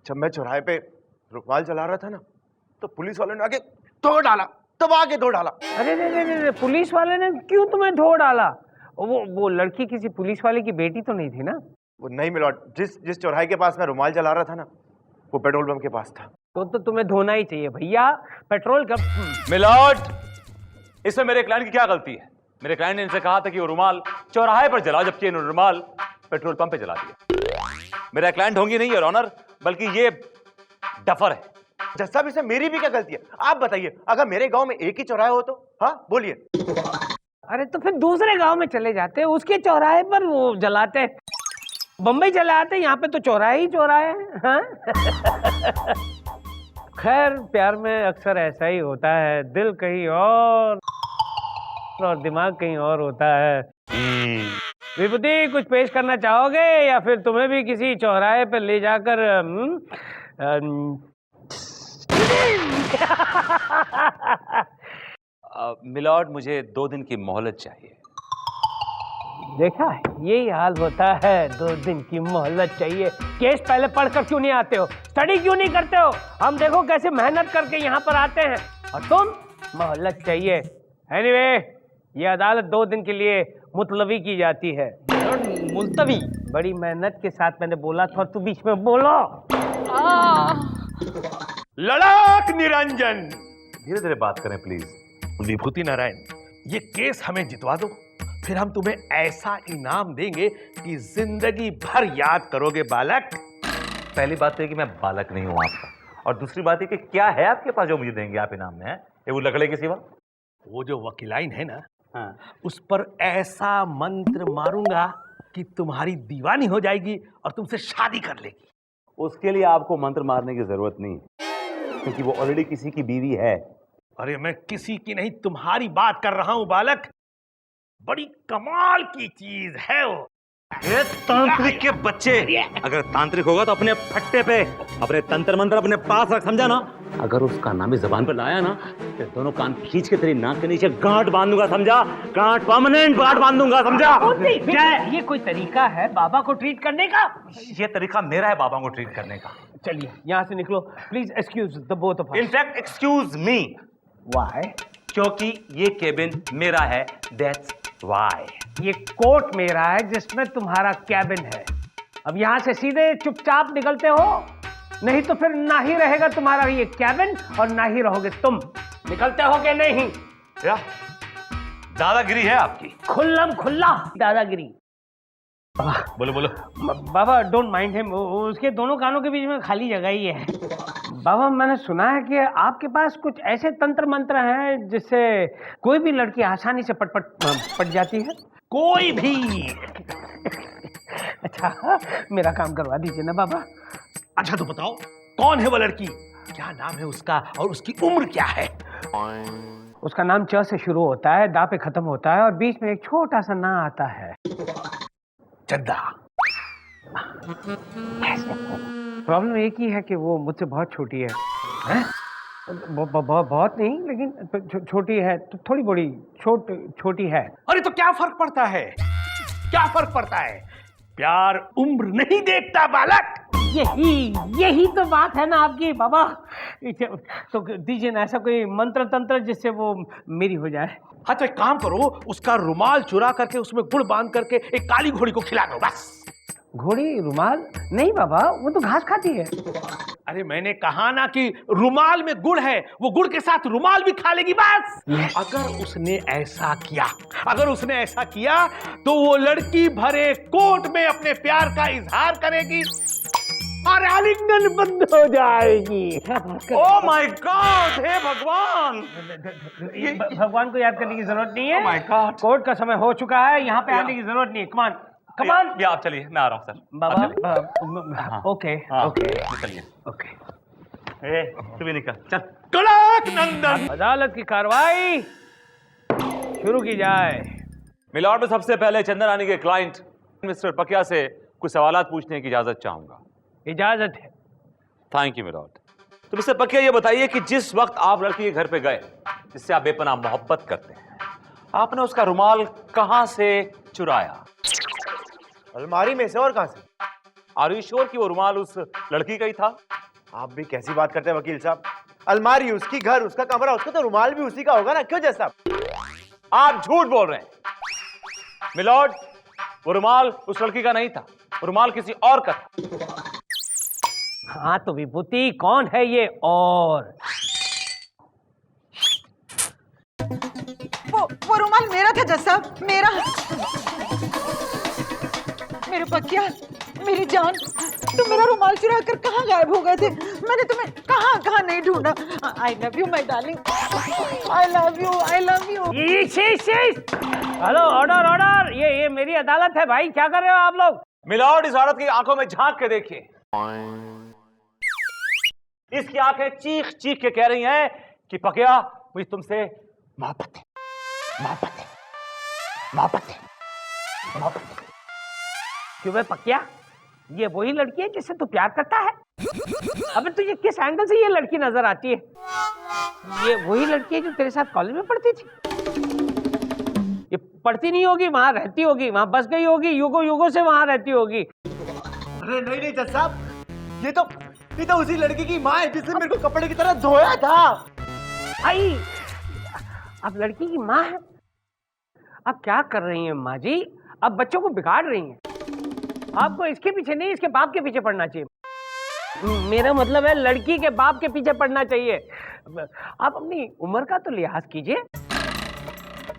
जब मैं चौराहे पे रुमाल जला रहा था ना, तो पुलिस वालों ने आगे तोड़ डाला, तब आगे धो डाला। अरे पुलिस वाले ने क्यों तुम्हें धो डाला? वो लड़की किसी पुलिस वाले की बेटी तो नहीं थी ना? वो नहीं मिलॉर्ड, जिस चौराहे के पास मैं रुमाल जला रहा था ना, वो पेट्रोल पंप के पास था। तो तुम्हें धोना ही चाहिए भैया, पेट्रोल का। मिलॉर्ड, इसमें मेरे क्लाइंट की क्या गलती है? मेरे क्लाइंट ने इनसे कहा था कि वो रुमाल चौराहे पर जलाओ, जबकि इन्होंने रुमाल पेट्रोल पंप पे जला दिया। मेरा क्लाइंट ढोंगी नहीं है योर ऑनर, बल्कि ये डफर है। जज साहब, इसमें मेरी भी क्या गलती है? आप बताइए, अगर मेरे गांव में एक ही चौराहा हो तो? हाँ बोलिए। अरे तो फिर दूसरे गांव में चले जाते, उसके चौराहे पर वो जलाते। बम्बई चले आते, यहाँ पे तो चौराहे ही चौराहे हैं। हाँ? खैर, प्यार में अक्सर ऐसा ही होता है, दिल कहीं और दिमाग कहीं और होता है। विभूति, कुछ पेश करना चाहोगे या फिर तुम्हें भी किसी चौराहे पे ले जाकर मिलॉर्ड, मुझे 2 दिन की मोहलत चाहिए। देखा, यही हाल होता है, 2 दिन की मोहलत चाहिए। केस पहले पढ़कर क्यों नहीं आते हो? स्टडी क्यों नहीं करते हो? हम देखो कैसे मेहनत करके यहाँ पर आते हैं, और तुम मोहलत चाहिए। एनीवे, ये अदालत 2 दिन के लिए मुतलवी की जाती है। मुलतवी? बड़ी मेहनत के साथ मैंने बोला था, तू बीच में बोलो। लड़ाक निरंजन, धीरे धीरे बात करें प्लीज। विभूति नारायण, ये केस हमें जितवा दो, फिर हम तुम्हें ऐसा इनाम देंगे कि जिंदगी भर याद करोगे बालक। पहली बात तो है कि मैं बालक नहीं हूं आपका, और दूसरी बात है कि क्या है आपके पास जो मुझे देंगे आप इनाम में? ये वो लकड़े के सिवा? वो जो वकीलाइन है ना, हाँ। उस पर ऐसा मंत्र मारूंगा कि तुम्हारी दीवानी हो जाएगी और तुमसे शादी कर लेगी। उसके लिए आपको मंत्र मारने की जरूरत नहीं, क्योंकि वो ऑलरेडी किसी की बीवी है। अरे मैं किसी की नहीं, तुम्हारी बात कर रहा हूं बालक। बड़ी कमाल की चीज है वो। ये तांत्रिक के बच्चे, अगर तांत्रिक होगा तो अपने फट्टे पे अपने तंत्र मंत्र अपने पास रख, समझा ना? अगर उसका नाम इस जबान पर लाया ना, तो दोनों कान खींच के तेरी नाक के नीचे गांठ बांधूंगा, समझा? गांठ, परमानेंट गांठ बांधूंगा, समझा? क्या ये कोई तरीका है बाबा को ट्रीट करने का? ये तरीका मेरा है बाबा को ट्रीट करने का। चलिए यहाँ से निकलो, please excuse the both of us. In fact excuse me. Why? क्योंकि ये केबिन मेरा है, दैट्स व्हाई। ये कोर्ट मेरा है जिसमें तुम्हारा कैबिन है। अब यहाँ से सीधे चुपचाप निकलते हो, नहीं तो फिर ना ही रहेगा तुम्हारा ये कैबिन और ना ही रहोगे तुम। निकलते हो कि नहीं? क्या दादागिरी है आपकी? खुल्लम खुल्ला दादागिरी। बोलो बोलो। बाबा, डोंट माइंड हिम, उसके दोनों कानों के बीच में खाली जगह ही है। बाबा, मैंने सुना है कि आपके पास कुछ ऐसे तंत्र मंत्र हैं जिससे कोई भी लड़की आसानी से पट जाती है। कोई भी। अच्छा, मेरा काम करवा दीजिए ना बाबा। अच्छा तो बताओ, कौन है वो लड़की, क्या नाम है उसका और उसकी उम्र क्या है? उसका नाम च से शुरू होता है, दा पे खत्म होता है और बीच में एक छोटा सा ना आता है। चंदा। प्रॉब्लम एक ही है कि वो मुझसे बहुत छोटी है, हैं? बहुत नहीं, लेकिन छोटी है, तो थोड़ी बड़ी छोटी है। अरे तो क्या फर्क पड़ता है, क्या फर्क पड़ता है? प्यार उम्र नहीं देखता बालक। यही तो बात है ना आपकी बाबा। तो दीजिए ना ऐसा कोई मंत्र तंत्र जिससे वो मेरी हो जाए। हाँ तो एक काम करो, उसका रुमाल चुरा करके उसमें गुड़ बांध करके एक काली घोड़ी को खिला दो बस। घोड़ी रुमाल? नहीं बाबा, वो तो घास खाती है। अरे मैंने कहा ना कि रुमाल में गुड़ है, वो गुड़ के साथ रुमाल भी खा लेगी बस। अगर उसने ऐसा किया तो वो लड़की भरे कोट में अपने प्यार का इजहार करेगी और आलिंगन बंद हो जाएगी। ओह माय गॉड, हे भगवान! भगवान को याद करने की जरूरत नहीं है। ओह माय गॉड, कोर्ट का समय हो चुका है, यहाँ पे आने की जरूरत नहीं है। कमान कमान। ये आप चलिए, मैं आ रहा हूँ सर। बाबा ओके चलिए। ओके। तू भी निकल, चल। कड़क नंदन। अदालत की कार्रवाई शुरू की जाए। मिलॉर्ड, में सबसे पहले चंदा रानी के क्लाइंट मिस्टर पकिया से कुछ सवालात पूछने की इजाजत चाहूंगा। इजाजत है। Thank you milord. तो मिस्टर पकिया, ये बताइए कि जिस वक्त आप लड़की के घर पे गए जिससे आप बेपनाह मोहब्बत करते हैं, आपने उसका रुमाल कहां से चुराया? अलमारी में से। और कहां से? आर यू श्योर कि वो रुमाल उस लड़की का ही था? आप भी कैसी बात करते हैं वकील साहब? अलमारी उसकी, घर उसका, कमरा उसका, तो रुमाल भी उसी का होगा ना। क्यों जैसा? आप झूठ बोल रहे हैं मिलॉर्ड। वो रुमाल उस लड़की का नहीं था, वो रुमाल किसी और का था। हाँ तो विभूति, कौन है ये और? वो रुमाल मेरा था जज साहब, मेरा। मेरे पकिया, मेरी जान, तुम मेरा रुमाल चुरा कर कहाँ गायब हो गए थे? मैंने तुम्हें कहाँ नहीं ढूंढा। आई love you my darling, I love you. Hello, order. ये मेरी अदालत है भाई, क्या कर रहे हो आप लोग? मिलॉर्ड, इस औरत की आंखों में झांक के देखिए। इसकी आंखें चीख चीख के कह रही हैं कि पकिया, मुझे तुमसे मोहब्बत है, मोहब्बत है, मोहब्बत है, मोहब्बत है। क्यों बे पकिया, ये वही लड़की है जिससे तू प्यार करता है? अबे तुझे किस एंगल से ये लड़की नजर आती है? ये वही लड़की है जो तेरे साथ कॉलेज में पढ़ती थी? ये पढ़ती नहीं होगी, वहां रहती होगी, वहां बस गई होगी, युगों से वहां रहती होगी। अरे नहीं जज साहब, ये तो उसी लड़की की माँ है जिसने मेरे को कपड़े की तरह धोया था। आई, अब लड़की की माँ है। अब क्या कर रही हैं माँ जी? अब बच्चों को बिगाड़ रही हैं। आपको इसके पीछे नहीं, इसके बाप के पीछे पड़ना चाहिए। मेरा मतलब है लड़की के बाप के पीछे पड़ना चाहिए। आप अपनी उम्र का तो लिहाज कीजिए।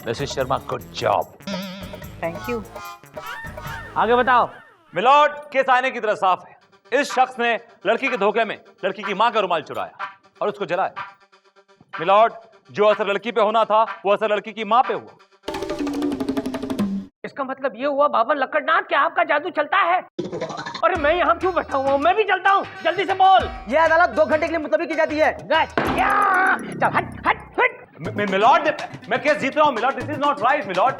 Mrs Sharma, good job. Thank you. आगे बताओ। मिलॉर्ड, केस आने की तरह साफ है। इस शख्स ने लड़की के धोखे में लड़की की मां का रुमाल चुराया और उसको जलाया। मिलॉर्ड, जो असर लड़की पे होना था वो असर लड़की की मां पे हुआ। इसका मतलब ये हुआ बाबा लक्कड़नाथ कि आपका जादू चलता है। अरे मैं यहाँ क्यों बैठा हुआ हूँ? मैं भी चलता हूँ, जल्दी से बोल। ये अदालत 2 घंटे के लिए मुलतवी की जाती है। चल हट। मिलॉर्ड, मैं केस जीत रहा हूँ milord. This is not right milord.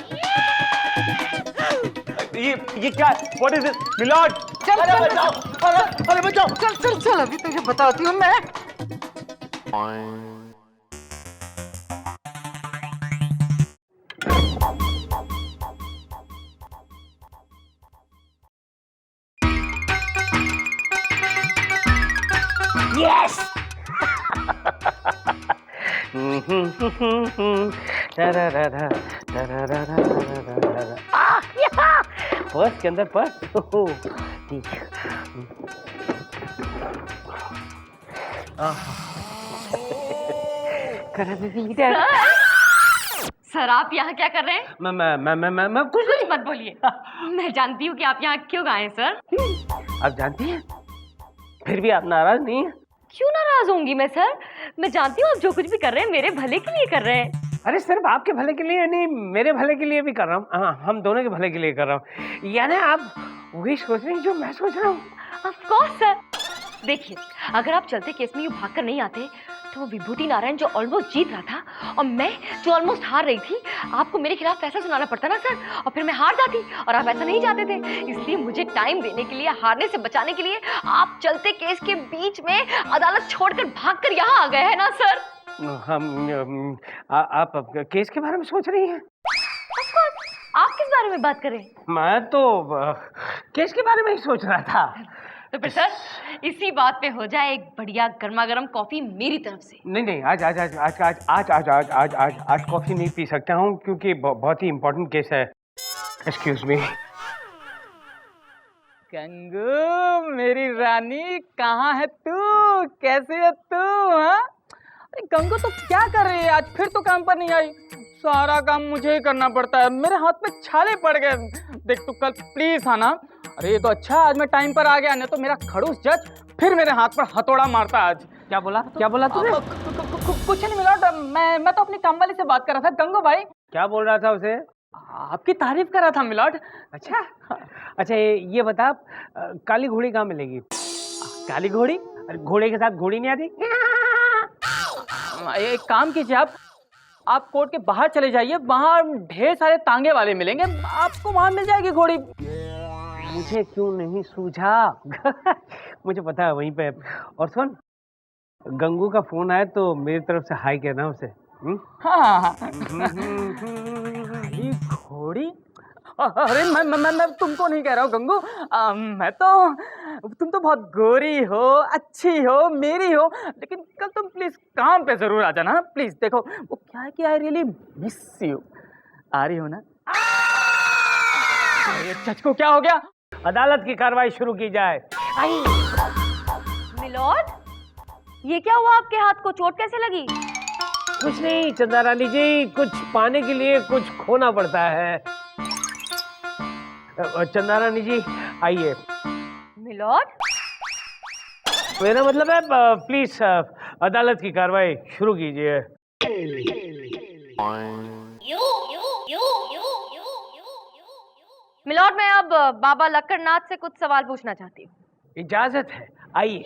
ये क्या? What is this milord? अरे बचाओ, चल अभी तुझे बताती हूँ मैं। यस। पर्स के अंदर पर्स। सर, आप यहाँ क्या कर रहे हैं? मैं कुछ कुछ मत बोलिए। मैं जानती हूँ कि आप यहाँ क्यों आए सर। आप जानती हैं? फिर भी आप नाराज नहीं हैं? क्यों नाराज होंगी मैं सर? मैं जानती हूँ आप जो कुछ भी कर रहे हैं मेरे भले के लिए कर रहे हैं। अरे सिर्फ आपके भले के लिए नहीं, मेरे भले के लिए भी कर रहा हूँ। हाँ, हम दोनों के भले के लिए कर रहा हूँ। यानी आप वही सोच रही हैं जो मैं सोच रहा हूँ? Of course sir. देखिए, अगर आप चलते केस में यूँ भाग कर नहीं आते तो वो विभूति नारायण जो ऑलमोस्ट जीत रहा था और मैं जो ऑलमोस्ट हार रही थी, आपको मेरे खिलाफ फैसला सुनाना पड़ता ना सर, और फिर मैं हार जाती और आप ऐसा नहीं चाहते थे। इसलिए मुझे टाइम देने के लिए, हारने से बचाने के लिए आप चलते केस के बीच में अदालत छोड़कर भागकर यहाँ आ गए हैं ना सर। आप केस के बारे में सोच रही हैं? आप किस बारे में बात कर रहे हैं? मैं तो केस के बारे में ही सोच रहा था। तो फिर सर इसी बात पे हो जाए एक बढ़िया गर्मा गर्म कॉफी मेरी तरफ से। नहीं, आज कॉफी नहीं पी सकता हूँ क्योंकि बहुत ही इम्पोर्टेंट केस है। Excuse me. गंगू मेरी रानी, कहाँ है तू? कैसे है तू? हाँ, अरे गंगू तो क्या कर रही है आज? फिर तो काम पर नहीं आई। सारा काम मुझे ही करना पड़ता है, मेरे हाथ में छाले पड़ गए। देख तू कल प्लीज आना। अरे ये तो अच्छा आज मैं टाइम पर आ गया, नहीं तो मेरा खड़ूस जज फिर मेरे हाथ पर हथौड़ा मारता आज। क्या बोला तूने? कुछ नहीं मिला, मैं तो अपनी काम वाली से बात कर रहा था। गंगू भाई क्या बोल रहा था उसे? आपकी तारीफ कर रहा था मिलॉर्ड। अच्छा ये बता, काली घोड़ी कहाँ मिलेगी? काली घोड़ी? अरे घोड़े के साथ घोड़ी नहीं आती? एक काम कीजिए, आप कोर्ट के बाहर चले जाइए, वहाँ ढेर सारे तांगे वाले मिलेंगे, आपको वहाँ मिल जाएगी घोड़ी। मुझे क्यों नहीं सूझा? मुझे पता है वहीं पे। और सुन, गंगू का फोन आए तो मेरी तरफ से हाई कहना उसे। हाँ। घोड़ी? अरे मैं तुमको नहीं कह रहा हूँ गंगू, तुम तो बहुत गोरी हो, अच्छी हो, मेरी हो, लेकिन कल तुम प्लीज काम पे जरूर आ जाना प्लीज। देखो वो क्या है कि आई रियली मिस यू। आ रही हो ना? जज को क्या हो गया? अदालत की कार्रवाई शुरू की जाए। मिलॉर्ड, ये क्या हुआ? आपके हाथ को चोट कैसे लगी? कुछ नहीं चंदा रानी जी, कुछ पाने के लिए कुछ खोना पड़ता है। चंदा रानी जी आइए। मिलॉर्ड, मेरा मतलब है प्लीज अदालत की कार्रवाई शुरू कीजिए। मिलॉर्ड, मैं अब बाबा लक्कड़नाथ से कुछ सवाल पूछना चाहती हूँ। इजाजत है, आइए।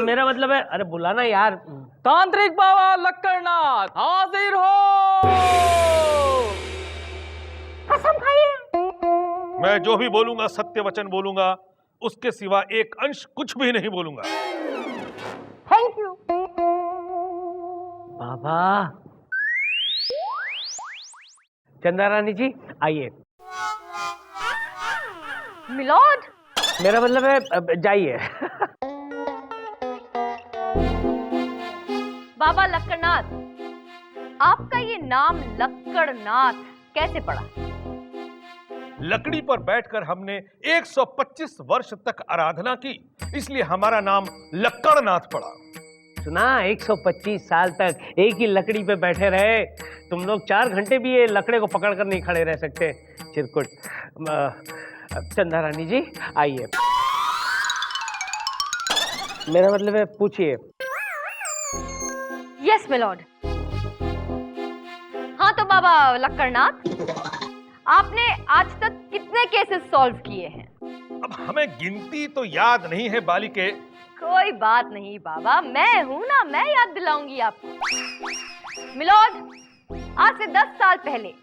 मेरा मतलब है, अरे बुलाना यार। तांत्रिक बाबा लक्कड़नाथ हाजिर हो। कसम खाइए। मैं जो भी बोलूंगा सत्य वचन बोलूंगा, उसके सिवा एक अंश कुछ भी नहीं बोलूंगा। Thank you. बाबा। चंदा रानी जी आइए। मिलॉर्ड, मेरा मतलब है जाइए। बाबा लक्कड़नाथ, आपका ये नाम लक्कड़नाथ कैसे पड़ा? लकड़ी पर बैठकर हमने 125 वर्ष तक आराधना की, इसलिए हमारा नाम लक्कड़नाथ पड़ा। सुना, 125 साल तक एक ही लकड़ी पे बैठे रहे। तुम लोग 4 घंटे भी ये लकड़े को पकड़कर नहीं खड़े रह सकते, चिरकुट। चंदा रानी जी आइए। मेरा मतलब है पूछिए। Yes milord. हाँ तो बाबा लक्कड़नाथ, आपने आज तक कितने केसेस सॉल्व किए हैं? अब हमें गिनती तो याद नहीं है बालिके। कोई बात नहीं बाबा, मैं हूं ना, मैं याद दिलाऊंगी आपको। मिलॉर्ड, आज से 10 साल पहले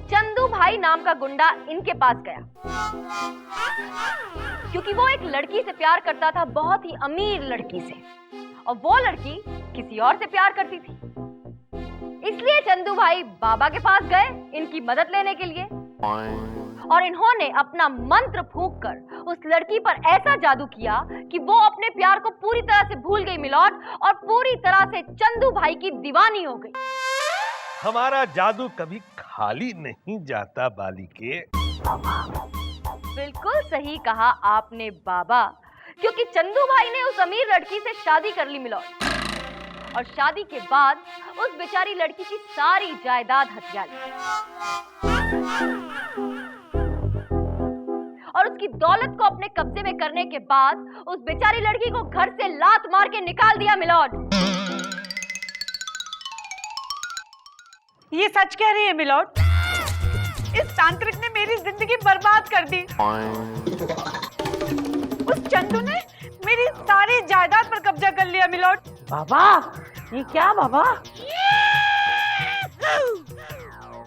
चंदू भाई नाम का गुंडा इनके पास गया, क्योंकि वो एक लड़की से प्यार करता था, बहुत ही अमीर लड़की से, और वो लड़की किसी और से प्यार करती थी। इसलिए चंदू भाई बाबा के पास गए इनकी मदद लेने के लिए, और इन्होंने अपना मंत्र फूंककर उस लड़की पर ऐसा जादू किया कि वो अपने प्यार को पूरी तरह से भूल गई मिलॉर्ड, और पूरी तरह से चंदू भाई की दीवानी हो गई। हमारा जादू कभी खाली नहीं जाता बालिके। बिल्कुल सही कहा आपने बाबा, क्योंकि चंदू भाई ने उस अमीर लड़की से शादी कर ली मिलॉर्ड, और शादी के बाद उस बेचारी लड़की की सारी जायदाद हथिया ली और उसकी दौलत को अपने कब्जे में करने के बाद उस बेचारी लड़की को घर से लात मार के निकाल दिया मिलॉर्ड। ये सच कह रही है मिलॉर्ड? इस तांत्रिक ने मेरी जिंदगी बर्बाद कर दी। उस चंदू ने मेरी सारी जायदाद पर कब्जा कर लिया मिलॉर्ड। बाबा ये क्या बाबा?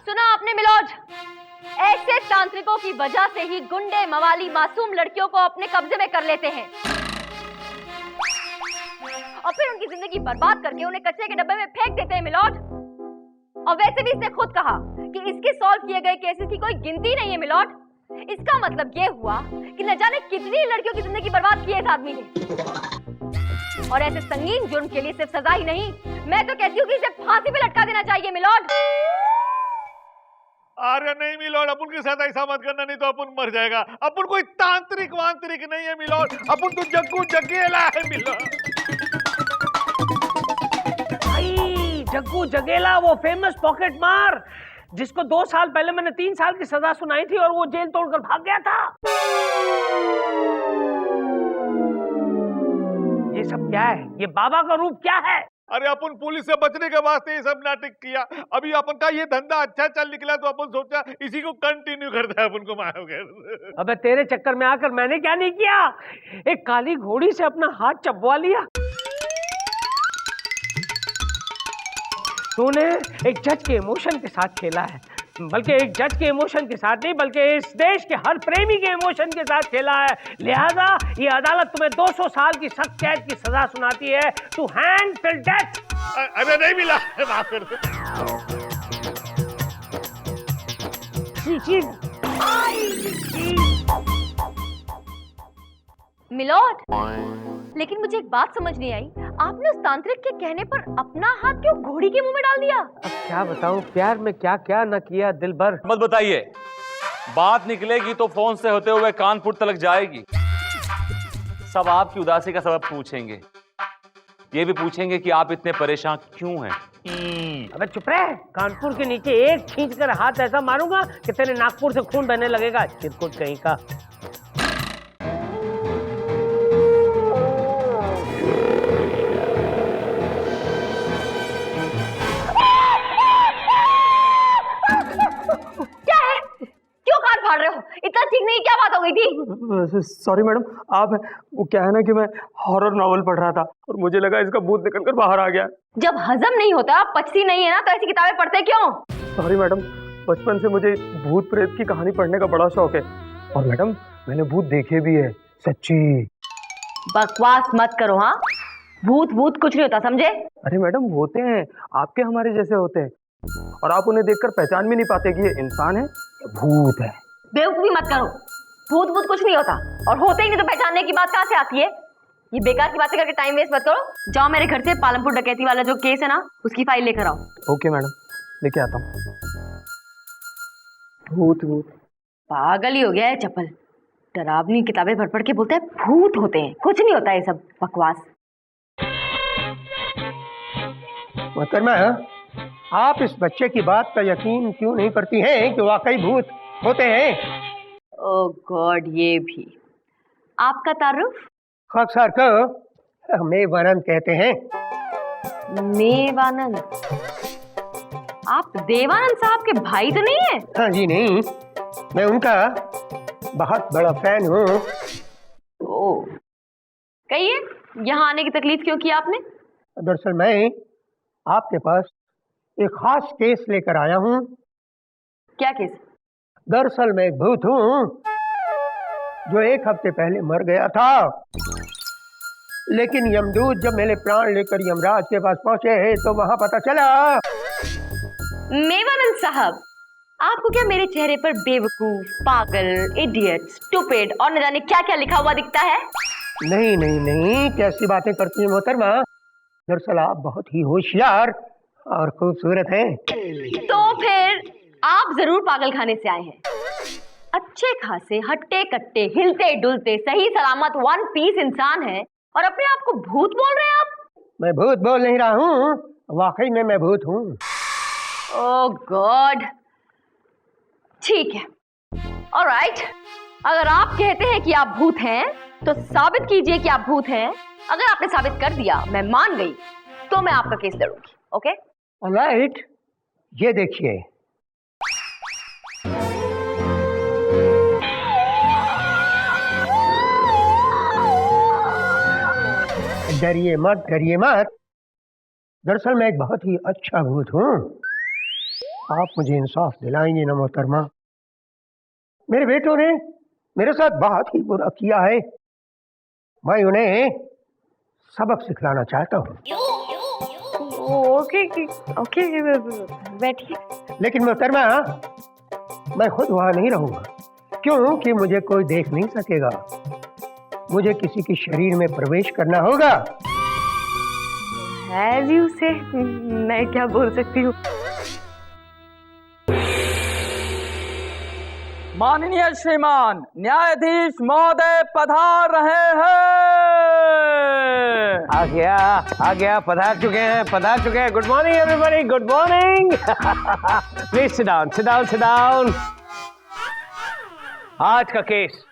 सुना आपने मिलोज? ऐसे तांत्रिकों की वजह से ही गुंडे मवाली मासूम लड़कियों को अपने कब्जे में कर लेते हैं और फिर उनकी जिंदगी बर्बाद करके उन्हें कचरे के डब्बे में फेंक देते हैं मिलोज। और वैसे भी इसने खुद कहा कि इसके सॉल्व किए गए केसेस की कोई गिनती नहीं है मिलोड। इसका मतलब ये हुआ कि न जाने कितनी लड़कियों की जिंदगी बर्बाद की है इस आदमी ने। और ऐसे संगीन जुर्म के लिए सिर्फ सजा ही नहीं, मैं तो कहती हूँ कि इसे फांसी पे लटका देना चाहिए मिलोड। अरे नहीं मिलोड, अपन के साथ ऐसा मत करना, नहीं तो अपन मर जाएगा। अपन कोई तांत्रिक वांत्रिक नहीं है मिलोड, अपन तो जग्गू जगेला है मिलोड। जग्गू जगेला, वो फेमस पॉकेट मार जिसको 2 साल पहले मैंने 3 साल की सजा सुनाई थी और वो जेल तोड़कर भाग गया था। ये सब क्या है? ये बाबा का रूप क्या है? अरे अपन पुलिस से बचने के वास्ते ये सब नाटक किया। अभी अपन का ये धंधा अच्छा चल निकला तो अपन सोचा इसी को कंटिन्यू करता है, अपन को मारोगे। अबे तेरे चक्कर में आकर मैंने क्या नहीं किया? एक काली घोड़ी से अपना हाथ चबवा लिया। तूने एक जज के इमोशन के साथ खेला है, बल्कि एक जज के इमोशन के साथ नहीं बल्कि इस देश के हर प्रेमी के इमोशन के साथ खेला है। लिहाजा ये अदालत तुम्हें 200 साल की सख्त कैद की सजा सुनाती है, टू हैंग टिल डेथ। अरे नहीं मिला, माफ कर दो। मिलोड, लेकिन मुझे एक बात समझ नहीं आई, आपने उस तांत्रिक के कहने पर अपना हाथ क्यों घोड़ी के मुंह में डाल दिया? अब क्या बताऊं, प्यार में क्या क्या न किया दिल भर। मत बताइए, बात निकलेगी तो फोन से होते हुए कानपुर तक जाएगी। सब आपकी उदासी का सबब पूछेंगे, ये भी पूछेंगे कि आप इतने परेशान क्यों हैं। अबे चुप रहे, कानपुर के नीचे एक खींचकर हाथ ऐसा मारूंगा कि तेरे नागपुर से खून बहने लगेगा, चिरकुट कहीं का। इतना ठीक नहीं, क्या बात हो गई थी? सॉरी मैडम, आप वो क्या है ना कि मैं हॉरर नॉवल पढ़ रहा था और मुझे लगा इसका भूत निकलकर बाहर आ गया। जब हजम नहीं होता, पचती नहीं है ना, तो ऐसी किताबें पढ़ते क्यों? सॉरी मैडम, बचपन से मुझे भूत प्रेत की कहानी पढ़ने का बड़ा शौक है और मैडम मैंने भूत देखे भी है, सच्ची। बकवास मत करो। हाँ, भूत भूत कुछ नहीं होता, समझे? अरे मैडम होते हैं, आपके हमारे जैसे होते हैं और आप उन्हें देखकर पहचान भी नहीं पाते कि ये इंसान है या भूत है। बेवकूफी मत करो, भूत भूत कुछ नहीं होता और होते ही नहीं तो पहचानने की बात कहाँ से आती है? ये बेकार की बातें करके टाइम वेस्ट मत करो। जाओ मेरे घर से पालमपुर डकैती वाला जो केस है ना, उसकी फाइल लेकर आओ। ओके मैडम, लेके आता हूँ। भूत भूत पागल ही हो गया है चप्पल, डरावनी किताबें पढ़ पढ़ के बोलते हैं भूत होते हैं, कुछ नहीं होता, ये सब बकवास। मोहतरमा, आप इस बच्चे की बात का यकीन क्यों नहीं करती हैं कि वाकई भूत होते हैं? ओह गॉड, ये भी आपका तारुफ? खाकसार को मेवानंद कहते हैं। मेवानंद? आप देवानंद साहब के भाई तो नहीं है? हाँ जी नहीं, मैं उनका बहुत बड़ा फैन हूँ। ओह, कहिए यहाँ आने की तकलीफ क्यों की आपने? दरअसल मैं आपके पास एक खास केस लेकर आया हूँ। क्या केस? दरअसल मैं एक भूत हूँ जो 1 हफ्ते पहले मर गया था, लेकिन यमदूत जब मेरे प्राण लेकर यमराज के पास पहुंचे तो वहां पता चला। मेवानंद साहब, आपको क्या मेरे चेहरे पर बेवकूफ, पागल, इडियट, स्टूपिड और न जाने क्या क्या लिखा हुआ दिखता है? नहीं नहीं नहीं, कैसी बातें करती हैं मोहतरमा। दरअसल आप बहुत ही होशियार और खूबसूरत हैं। तो फिर आप जरूर पागल खाने से आए हैं। अच्छे खासे हट्टे कट्टे हिलते डुलते सही सलामत 1 पीस इंसान है और अपने आप को भूत बोल रहे हैं आप? मैं भूत बोल नहीं रहा हूँ, वाकई में मैं भूत हूँ। ओह गॉड, ठीक है, ऑलराइट। अगर आप कहते हैं कि आप भूत हैं तो साबित कीजिए कि आप भूत हैं। अगर आपने साबित कर दिया, मैं मान गई, तो मैं आपका केस लड़ूंगी। ओके ऑलराइट, ये देखिए। डरिए मत, डरिए मत, दरअसल मैं एक बहुत ही अच्छा भूत हूँ। आप मुझे इंसाफ दिलाएंगे ना मोहतरमा? मेरे बेटों ने मेरे साथ बहुत ही बुरा किया है, मैं उन्हें सबक सिखलाना चाहता हूँ। ओके ओके बैठिए। लेकिन मोहतरमा मैं खुद वहां नहीं रहूंगा, क्योंकि मुझे कोई देख नहीं सकेगा। मुझे किसी के शरीर में प्रवेश करना होगा। As you say, मैं क्या बोल सकती हूँ? माननीय श्रीमान न्यायाधीश महोदय पधार रहे हैं। आ गया, पधार चुके हैं। Good morning everybody, good morning. Please sit down. आज का केस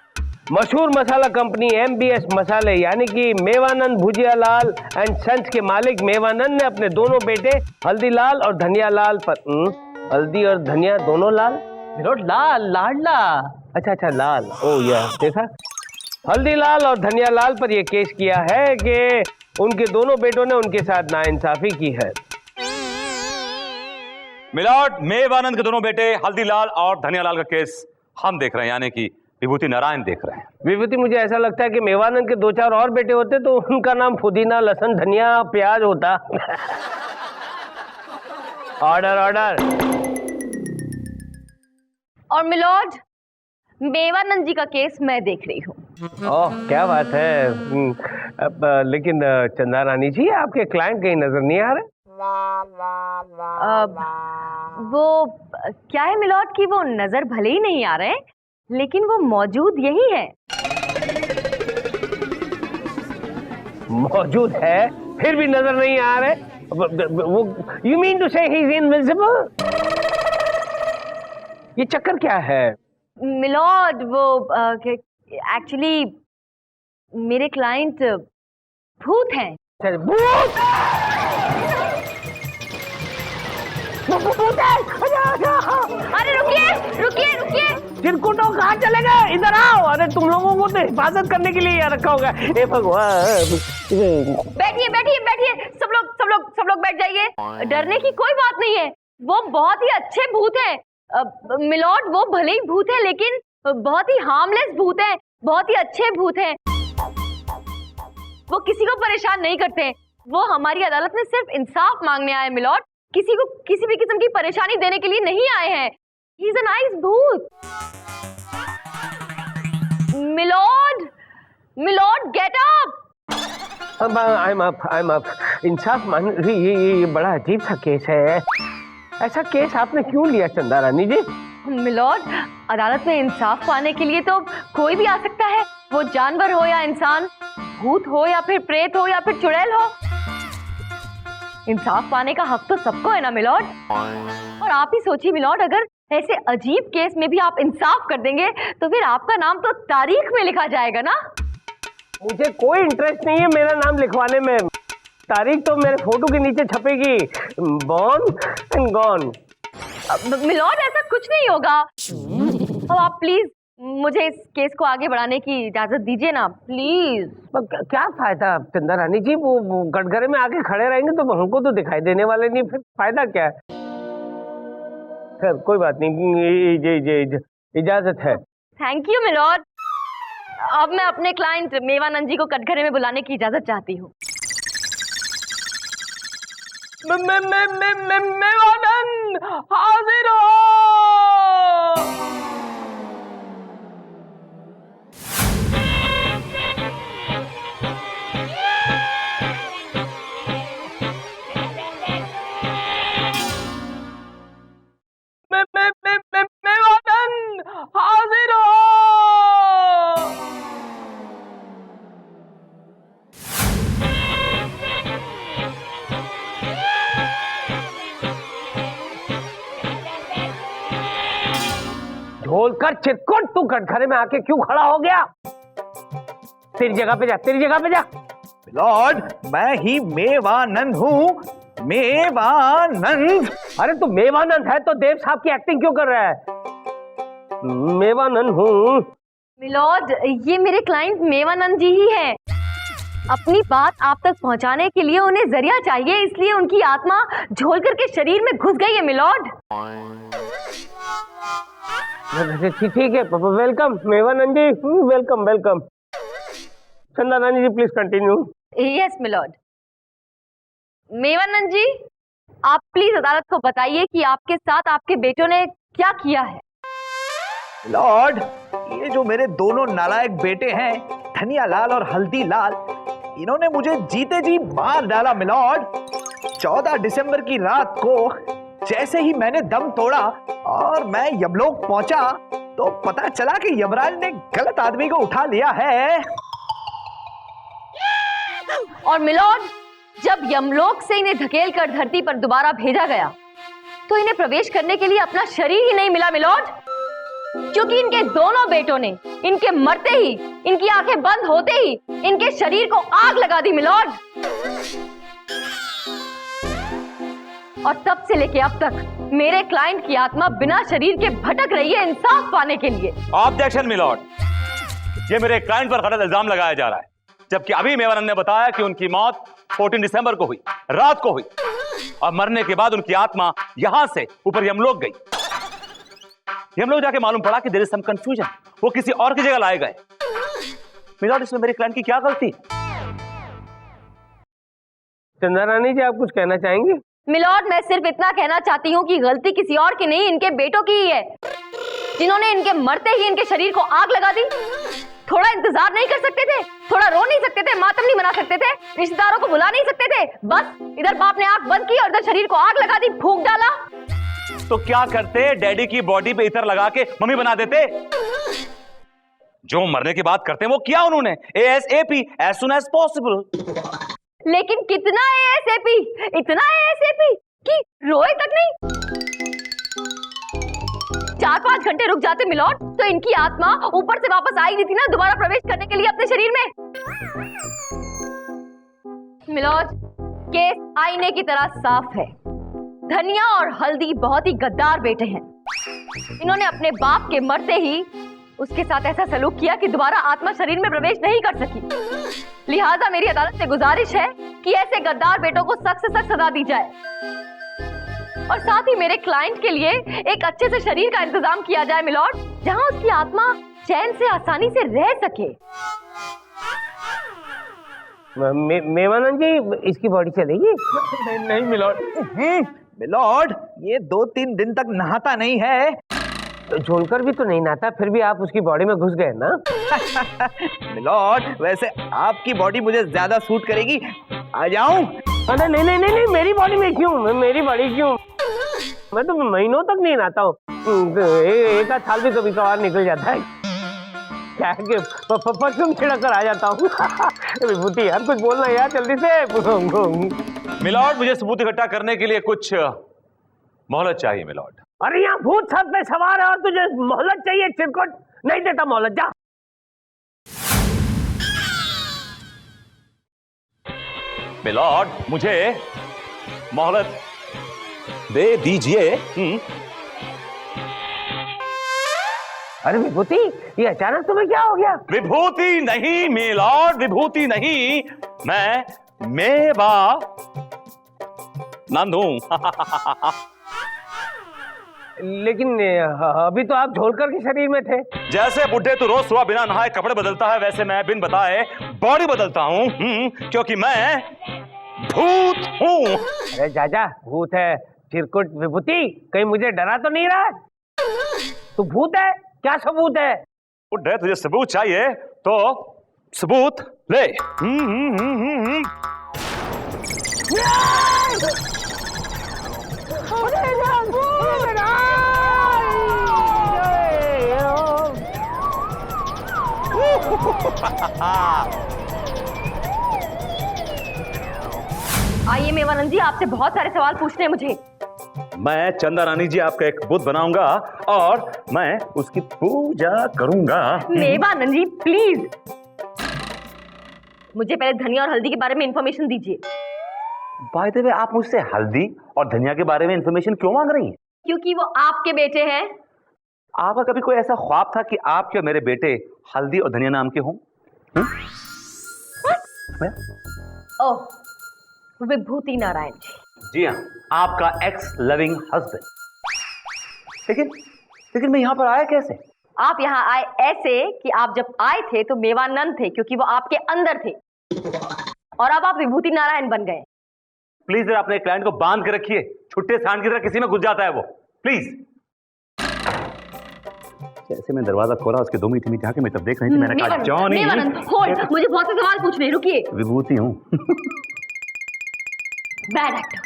मशहूर मसाला कंपनी MBS मसाले यानी कि मेवानंद भुजियालाल एंड सन्स के मालिक मेवानंद ने अपने दोनों बेटे हल्दीलाल और धनियालाल पर हल्दी और धनिया दोनों लाल लाडला। अच्छा लाल, ओ या देखा, हल्दीलाल और धनियालाल पर यह केस किया है कि उनके दोनों बेटों ने उनके साथ नाइंसाफी की है। मिलॉर्ड, मेवानंद के दोनों बेटे हल्दीलाल और धनियालाल का केस हम देख रहे हैं, यानी कि विभूति नारायण देख रहे हैं। विभूति, मुझे ऐसा लगता है कि मेवानंद के 2-4 और बेटे होते तो उनका नाम पुदीना, लहसुन, धनिया, प्याज होता। ऑर्डर। और मिलॉर्ड, मेवानंद जी का केस मैं देख रही हूँ। ओह, क्या बात है। लेकिन चंदा रानी जी, आपके क्लाइंट कहीं नजर नहीं आ रहे? वो क्या है मिलॉर्ड कि वो नजर भले ही नहीं आ रहे, लेकिन वो मौजूद यही है। मौजूद है फिर भी नजर नहीं आ रहे? वो यू मीन टू से ही इज इनविजिबल? ये चक्कर क्या है? मिलॉर्ड, वो एक्चुअली मेरे क्लाइंट भूत हैं। भूत? अरे रुकिए। चिरकुटो कहाँ चले गए? इधर आओ। अरे तुम लोगों को तो हिफाजत करने के लिए यहाँ रखा होगा। हे भगवान। बैठिए। सब लोग बैठ जाइए। डरने की कोई बात नहीं है। वो बहुत ही अच्छे भूत हैं। मिलॉर्ड, वो भले ही भूत है लेकिन बहुत ही हार्मलेस भूत है, बहुत ही अच्छे भूत हैं। वो किसी को परेशान नहीं करते। वो हमारी अदालत में सिर्फ इंसाफ मांगने आए मिलॉर्ड, किसी को किसी भी किस्म की परेशानी देने के लिए नहीं आए हैं। ही इज अ नाइस भूत। Milord get up. I am up. इंसाफ मांग, ये बड़ा अजीब सा केस है। ऐसा केस आपने क्यों लिया चंदा रानी जी? मिलॉर्ड, अदालत में इंसाफ पाने के लिए तो कोई भी आ सकता है, वो जानवर हो या इंसान, भूत हो या फिर प्रेत हो या फिर चुड़ैल हो। इंसाफ पाने का हक तो सबको है ना मिलॉर्ड। और आप ही सोचिए मिलॉर्ड, अगर ऐसे अजीब केस में भी आप इंसाफ कर देंगे तो फिर आपका नाम तो तारीख में लिखा जाएगा ना। मुझे कोई इंटरेस्ट नहीं है मेरा नाम लिखवाने में। तारीख तो मेरे फोटो के नीचे छपेगी, बॉर्न एंड गॉन। मिलॉर्ड, ऐसा कुछ नहीं होगा। अब आप प्लीज मुझे इस केस को आगे बढ़ाने की इजाजत दीजिए ना, प्लीज। क्या फायदा चंदा रानी जी, वो कटघरे में आके खड़े रहेंगे तो हमको तो दिखाई देने वाले नहीं, फिर फायदा क्या है? खैर कोई बात नहीं, इजाजत है। Thank you milord. अब मैं अपने क्लाइंट मेवानंद जी को कटघरे में बुलाने की इजाजत चाहती हूँ। मेवानंद हाजिर हो। मेवानंद हाजिर हो। ढोलकर चिरकुट, तू कटघरे में आके क्यों खड़ा हो गया? तेरी जगह पे जा। लॉर्ड, मैं ही मेवानंद हूँ, मेवानंद। अरे तू मेवानंद है तो देव साहब की एक्टिंग क्यों कर रहा है? मेवानंद हूँ। मिलॉर्ड, ये मेरे क्लाइंट मेवानंद जी ही हैं। अपनी बात आप तक पहुंचाने के लिए उन्हें जरिया चाहिए, इसलिए उनकी आत्मा झोलकर के शरीर में घुस गई है मिलॉर्ड। ठीक है, welcome Mevanand ji, welcome welcome. Chandarani ji please continue. Yes my lord. Mevanand ji, आप प्लीज अदालत को बताइए कि आपके साथ आपके बेटों ने क्या किया है। लॉर्ड, ये जो मेरे दोनों नालायक बेटे हैं, धनिया लाल और हल्दी लाल, इन्होंने मुझे जीते जी मार डाला मिलॉर्ड। 14 दिसंबर की रात को जैसे ही मैंने दम तोड़ा और मैं यमलोक पहुंचा तो पता चला कि यमराज ने गलत आदमी को उठा लिया है। और मिलॉर्ड, जब यमलोक से इन्हें धकेल कर धरती पर दोबारा भेजा गया तो इन्हें प्रवेश करने के लिए अपना शरीर ही नहीं मिला मिलॉर्ड, क्योंकि इनके दोनों बेटों ने इनके मरते ही, इनकी आंखें बंद होते ही इनके शरीर को आग लगा दी मिलॉर्ड। और तब से लेके अब तक मेरे क्लाइंट की आत्मा बिना शरीर के भटक रही है इंसाफ पाने के लिए। ऑब्जेक्शन मिलॉर्ड, ये मेरे क्लाइंट पर गलत इल्जाम लगाया जा रहा है, जबकि अभी मेवानंद ने बताया कि उनकी मौत 14 दिसंबर को हुई, रात को हुई, और मरने के बाद उनकी आत्मा यहां से ऊपर यमलोक गई। यमलोक जाके मालूम पड़ा कि देयर इज सम कंफ्यूजन, वो किसी और की जगह लाए गए। मिलॉर्ड, इसमें मेरे क्लाइंट की क्या गलती? चंदारानी जी आप कुछ कहना चाहेंगे? मिलॉर्ड, मैं सिर्फ इतना कहना चाहती हूँ कि गलती किसी और की नहीं, इनके बेटों की ही है, जिन्होंने इनके मरते ही इनके शरीर को आग लगा दी। थोड़ा इंतजार नहीं कर सकते थे? थोड़ा रो नहीं सकते थे? मातम नहीं मना सकते थे? रिश्तेदारों को बुला नहीं सकते थे? बस इधर बाप ने आंख बंद की और इधर शरीर को आग लगा दी, फूंक डाला। तो क्या करते? डैडी की बॉडी पे इतर लगा के मम्मी बना देते। जो मरने की बात करते हैं वो किया उन्होंने, ASAP, as soon as possible। लेकिन कितना ASAP? इतना ASAP कि रोए तक नहीं। 4-5 घंटे रुक जाते मिलॉर्ड तो इनकी आत्मा ऊपर से वापस आई नहीं थी ना दोबारा प्रवेश करने के लिए अपने शरीर में। मिलॉर्ड, केस आईने की तरह साफ है। धनिया और हल्दी बहुत ही गद्दार बेटे हैं। इन्होंने अपने बाप के मरते ही उसके साथ ऐसा सलूक किया कि दोबारा आत्मा शरीर में प्रवेश नहीं कर सकी। लिहाजा मेरी अदालत से गुजारिश है कि ऐसे गद्दार बेटों को सख्त से सख्त सजा दी जाए और साथ ही मेरे क्लाइंट के लिए एक अच्छे से शरीर का इंतजाम किया जाए मिलॉर्ड, जहां उसकी आत्मा चैन से आसानी से रह सके। मेवानंद जी, इसकी बॉडी चलेगी? नहीं मिलॉर्ड। मिलॉर्ड, ये 2-3 दिन तक नहाता नहीं है। तो झोलकर भी तो नहीं नहाता, फिर भी आप उसकी बॉडी में घुस गए ना। मिलॉर्ड, वैसे आपकी बॉडी मुझे ज्यादा सूट करेगी, आ जाऊं? अरे नहीं नहीं नहीं, मेरी बॉडी में क्यों? मेरी बॉडी क्यों? मैं तो महीनों तक नहीं नहाता हूँ, एक आध साल भी कभी कभार निकल जाता है। क्या है कि परफ्यूम छिड़क कर आ जाता हूँ। विभूति यार कुछ बोलना यार जल्दी से। मिलॉर्ड, मुझे सबूत इकट्ठा करने के लिए कुछ मोहलत चाहिए मिलॉर्ड। अरे यहाँ भूत छत पे सवार है और तुझे मोहलत चाहिए? चिरकुट, नहीं देता मोहलत, जा। मिलॉर्ड, मुझे मोहलत दे दीजिए। अरे विभूति, ये अचानक तुम्हें क्या हो गया? विभूति नहीं मिलॉर्ड, विभूति नहीं, मैं मेवा नंद हूं। लेकिन अभी तो आप झोलकर के शरीर में थे। जैसे बुढ़े तो रोज सुबह बिना नहाए कपड़े बदलता है, वैसे मैं बिन बताए बॉडी बदलता हूं, क्योंकि मैं भूत हूं। अरे जाजा, भूत है चिरकुट विभूति, कहीं मुझे डरा तो नहीं रहा? तू भूत है? क्या सबूत है? बुढ़े, तुझे सबूत चाहिए तो सबूत ले। आइए मेवानंद जी, आपसे बहुत सारे सवाल पूछने हैं मुझे। मैं चंदारानी जी आपका एक बुत बनाऊंगा और मैं उसकी पूजा करूंगा। मेवानंद जी प्लीज, मुझे पहले धनिया और हल्दी के बारे में इंफॉर्मेशन दीजिए। बाय द वे, आप मुझसे हल्दी और धनिया के बारे में इंफॉर्मेशन क्यों मांग रही हैं? क्योंकि वो आपके बेटे हैं। आपका कभी कोई ऐसा ख्वाब था कि आपके और मेरे बेटे हल्दी और धनिया नाम के हों? ओह, विभूति नारायण जी। जी हाँ, आपका एक्स लविंग हस्बैंड। लेकिन मैं यहाँ पर आया कैसे? आप यहाँ आए ऐसे कि आप जब आए थे तो मेवानंद थे, क्योंकि वो आपके अंदर थे, और अब आप विभूति नारायण बन गए। प्लीज जरा अपने क्लाइंट को बांध के रखिए, छुट्टे सांड की तरह किसी में घुस जाता है वो। प्लीज। जैसे मैं दरवाजा खोला उसके दो मीठी मीठी आंखें मैं तब देख रही थी, मैंने कहा जॉनी। होल्ड, मुझे बहुत से सवाल पूछने, रुकिए। विभूति हूँ। Bad actor.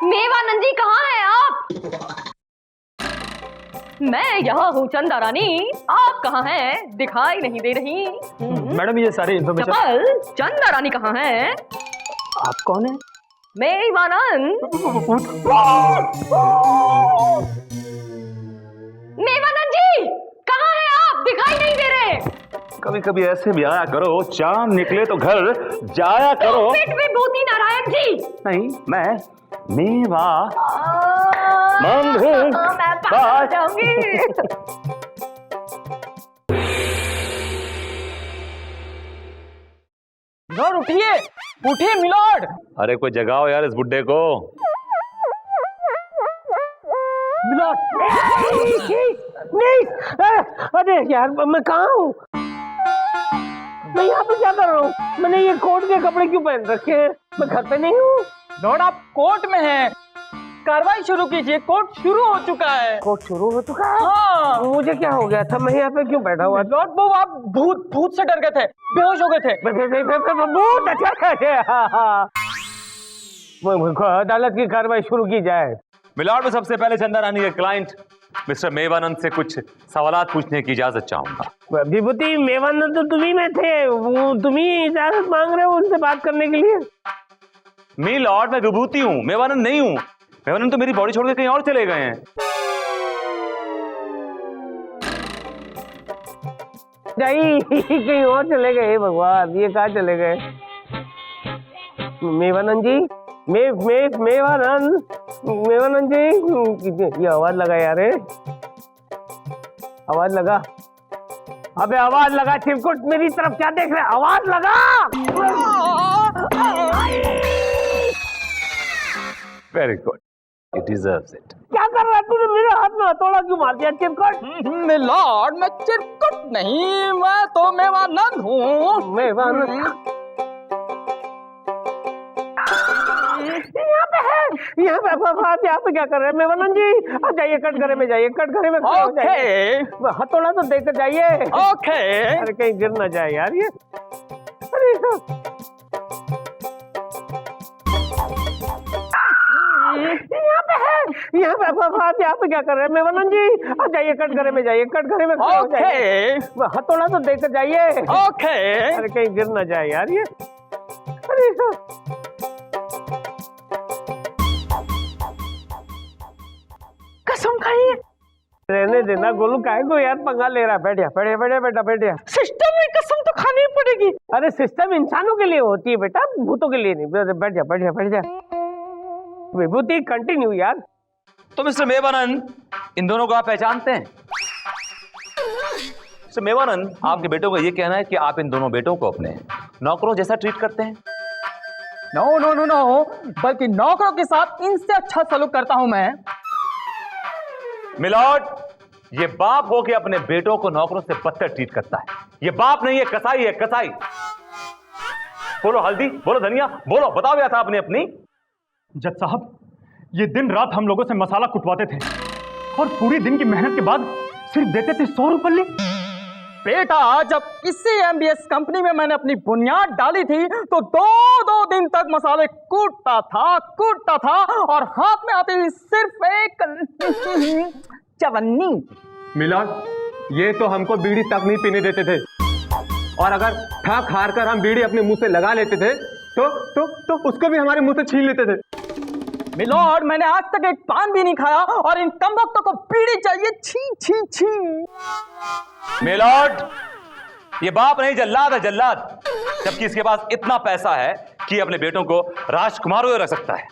मेवानंद जी कहाँ हैं आप? मैं यहाँ हूँ चंदा रानी, आप कहाँ हैं? दिखाई नहीं दे रही। मैडम ये सारी इन्फॉर्मेशन। चपल, चंदा रानी कहाँ हैं? आप कौन है? मेवानंद। मेवानंद जी कहाँ हैं आप? दिखाई नहीं दे रहे। कभी कभी ऐसे भी आया करो, चांद निकले तो घर जाया करो। विभूति नारायण जी। नहीं, मैं मेवा मैं पागल जाऊंगी। मिलॉर्ड उठिए, उठिए मिलॉर्ड। अरे कोई जगाओ यार इस बुड्ढे को। मिलॉर्ड नहीं, अरे यार मैं कहाँ हूँ? मैं यहाँ पे क्या कर रहा हूँ? मैंने ये कोट के कपड़े क्यों पहन रखे हैं? मैं घर पे नहीं हूँ। लॉर्ड आप कोर्ट में हैं, कार्रवाई शुरू कीजिए, कोर्ट शुरू हो चुका है। कोर्ट शुरू हो चुका है? हाँ। मुझे क्या हो गया था? मैं यहाँ पे क्यों बैठा हुआ? लॉर्ड वो आप भूत से डर गए थे, बेहोश हो गए थे। बहुत अच्छा। अदालत की कार्रवाई शुरू की जाए। मिलॉर्ड, में सबसे पहले चंदा रानी के क्लाइंट मिस्टर मेवानंद से कुछ सवालात पूछने की इजाजत चाहूंगा। विभूति, मेवानंद तो तुम्ही में थे, वो तुम्ही इजाजत मांग रहे हो उनसे बात करने के लिए? मिलॉर्ड, मैं विभूति हूँ, मेवानंद नहीं हूँ। मेवानंद तो मेरी बॉडी छोड़ के कहीं और चले गए हैं। कहीं और चले गए? भगवान, ये कहाँ चले गए? मेवानंद जी, मेवानंद जी, ये आवाज लगा यार, आवाज लगा। अबे आवाज लगा, चिरकुट मेरी तरफ क्या देख रहे? आवाज लगा। Very good, it deserves it. क्या कर रहा है तूने? मेरे हाथ में हथौड़ा क्यों मार दिया चिरकुट? मिलॉर्ड मैं चिरकुट नहीं, मैं तो मेवानंद हूँ। मेवानंद यहाँ पे क्या कर रहे हैं मेवानंद जी? आप जाइए कटघरे में, जाइए कटघरे में। ओके, हथौड़ा तो देकर जाइए। ओके। अरे कहीं गिर ना जाए यार ये। अरे यहाँ पे क्या कर रहे हैं मेवानंद जी? आप जाइए कटघरे में, जाइए कटघरे में। ओके, हथौड़ा तो देकर जाइए। ओके। अरे कहीं गिर ना जाए यार ये। अरे कसम खाइए। रहने देना गोलू, काहे को यार पंगा ले रहा? बैठ जा, बेटा बैठ जा। सिस्टम में कसम तो खानी ही पड़ेगी। अरे सिस्टम इंसानों के लिए होती है बेटा, भूतों के लिए नहीं। बैठ जा। विभूति कंटिन्यू यार। तो मिस्टर मेवानंद, इन दोनों को आप पहचानते हैं? मिस्टर मेवानंद, आपके बेटों का ये कहना है कि आप इन दोनों बेटों को अपने नौकरों जैसा ट्रीट करते हैं। नो नो नो नो, बल्कि नौकरों के साथ इनसे अच्छा सलूक करता हूं मैं। मिलॉर्ड, ये बाप हो के अपने बेटों को नौकरों से बदतर ट्रीट करता है। ये बाप नहीं है, कसाई है, कसाई। बोलो हल्दी, बोलो धनिया, बोलो, बताओ क्या था आपने अपनी? जज साहब, ये दिन रात हम लोगों से मसाला कुटवाते थे और पूरी दिन की मेहनत के बाद सिर्फ देते थे 100 रुपये। बेटा, जब इसी एमबीएस कंपनी में मैंने अपनी बुनियाद डाली थी तो दो दिन तक मसाले कूटता था और हाथ में आती थी सिर्फ एक चवन्नी। मिलॉर्ड, ये तो हमको बीड़ी तक नहीं पीने देते थे, और अगर थक हार कर हम बीड़ी अपने मुंह से लगा लेते थे तो उसको भी हमारे मुंह से छीन लेते थे। मिलॉर्ड, मैंने आज तक एक पान भी नहीं खाया और इन कमबख्तों को बीड़ी चाहिए। छी। मिलॉर्ड, ये बाप नहीं, जल्लाद है, जल्लाद। जबकि इसके पास इतना पैसा है कि अपने बेटों को राजकुमारों में रख सकता है,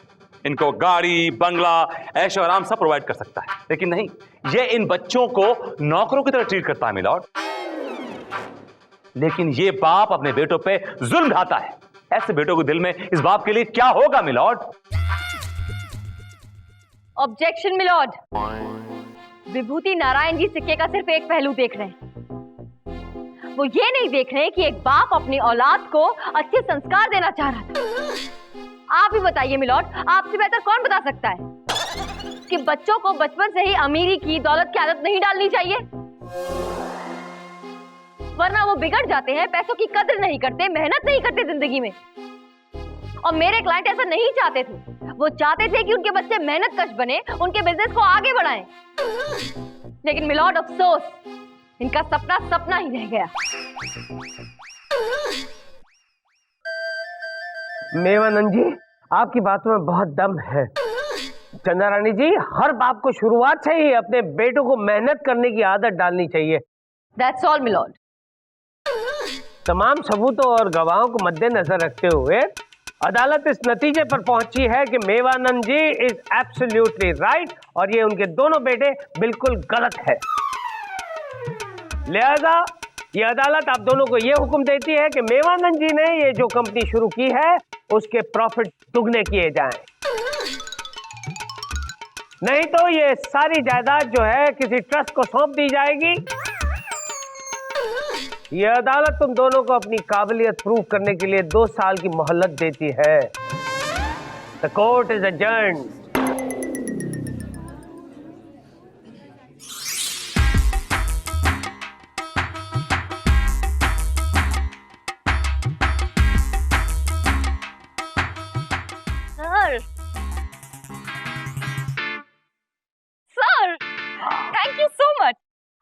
इनको गाड़ी, बंगला, ऐशो आराम सब प्रोवाइड कर सकता है, लेकिन नहीं, ये इन बच्चों को नौकरों की तरह ट्रीट करता है। मिलॉर्ड, लेकिन ये बाप अपने बेटों पे जुल्म ढाता है। ऐसे बेटों के दिल में इस बाप के लिए क्या होगा my lord? Objection my lord. Vibhuti Narayan ji सिक्के का सिर्फ एक पहलू देख रहे हैं। वो ये नहीं देख रहे कि एक बाप अपनी औलाद को अच्छे संस्कार देना चाह रहा था। आप ही बताइए मिलॉर्ड, आपसे बेहतर कौन बता सकता है कि बच्चों को बचपन से ही अमीरी की, दौलत की आदत नहीं डालनी चाहिए, वरना वो बिगड़ जाते हैं, पैसों की कदर नहीं करते, मेहनत नहीं करते जिंदगी में। और मेरे क्लाइंट ऐसा नहीं चाहते थे। वो चाहते थे कि उनके बच्चे मेहनत कश बने, उनके बिजनेस को आगे बढ़ाएं। लेकिन मिलॉर्ड अफसोस, इनका सपना सपना ही रह गया। मेवानंद जी, आपकी बातों में बहुत दम है। चंदा रानी जी, हर बाप को शुरुआत से ही अपने बेटों को मेहनत करने की आदत डालनी चाहिए। That's all, milord. तमाम सबूतों और गवाहों को मद्देनजर रखते हुए अदालत इस नतीजे पर पहुंची है कि मेवानंद जी इज एब्सोल्युटली राइट और ये उनके दोनों बेटे बिल्कुल गलत है। लिहाजा ये अदालत आप दोनों को ये हुक्म देती है कि मेवानंद जी ने ये जो कंपनी शुरू की है उसके प्रॉफिट दुगने किए जाएं। नहीं तो ये सारी जायदाद जो है किसी ट्रस्ट को सौंप दी जाएगी। ये अदालत तुम दोनों को अपनी काबिलियत प्रूव करने के लिए 2 साल की मोहलत देती है। The court is adjourned. Sir, thank you so much.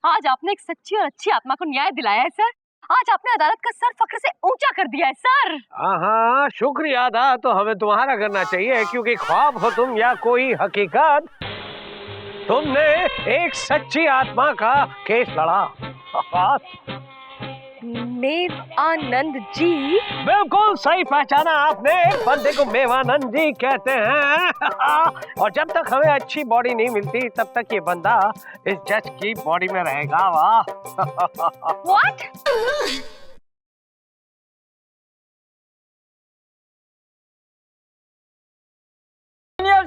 आज आपने एक सच्ची और अच्छी आत्मा को न्याय दिलाया है सर। आज आपने अदालत का सर फख्र से ऊंचा कर दिया है सर। हाँ, शुक्रिया अदा तो हमें तुम्हारा करना चाहिए, क्योंकि ख्वाब हो तुम या कोई हकीकत, तुमने एक सच्ची आत्मा का केस लड़ा। मेवानंद जी? बिल्कुल सही पहचाना आपने। बंदे को मेवानंद जी कहते हैं। और जब तक हमें अच्छी बॉडी नहीं मिलती तब तक ये बंदा इस जज की बॉडी में रहेगा। वाह। What?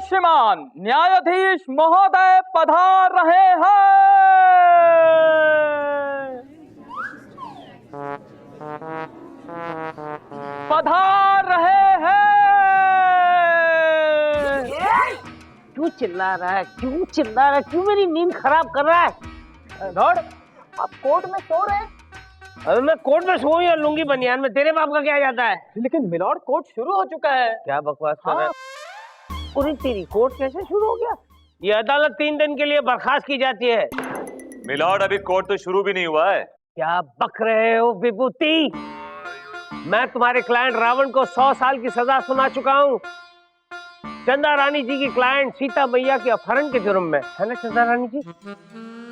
श्रीमान न्यायाधीश महोदय पधार रहे हैं। पधार रहे हैं। क्यों चिल्ला रहा है? क्यों चिल्ला रहा है? क्यों मेरी नींद खराब कर रहा है? दौड़। आप कोर्ट में सो रहे हैं? अरे मैं कोर्ट में सोऊं या लुंगी बनियान में, तेरे बाप का क्या जाता है? लेकिन मिलॉर्ड कोर्ट शुरू हो चुका है। क्या बकवास कर रहा है? पूरी तेरी कोर्ट कैसे शुरू हो गया? ये अदालत 3 दिन के लिए बर्खास्त की जाती है। मिलॉर्ड अभी कोर्ट तो शुरू भी नहीं हुआ है। क्या बक रहे हो विभूति? मैं तुम्हारे क्लाइंट रावण को 100 साल की सजा सुना चुका हूँ। चंदा रानी जी की क्लाइंट सीता मैया के अपहरण के जुर्म में, है ना चंदा रानी जी?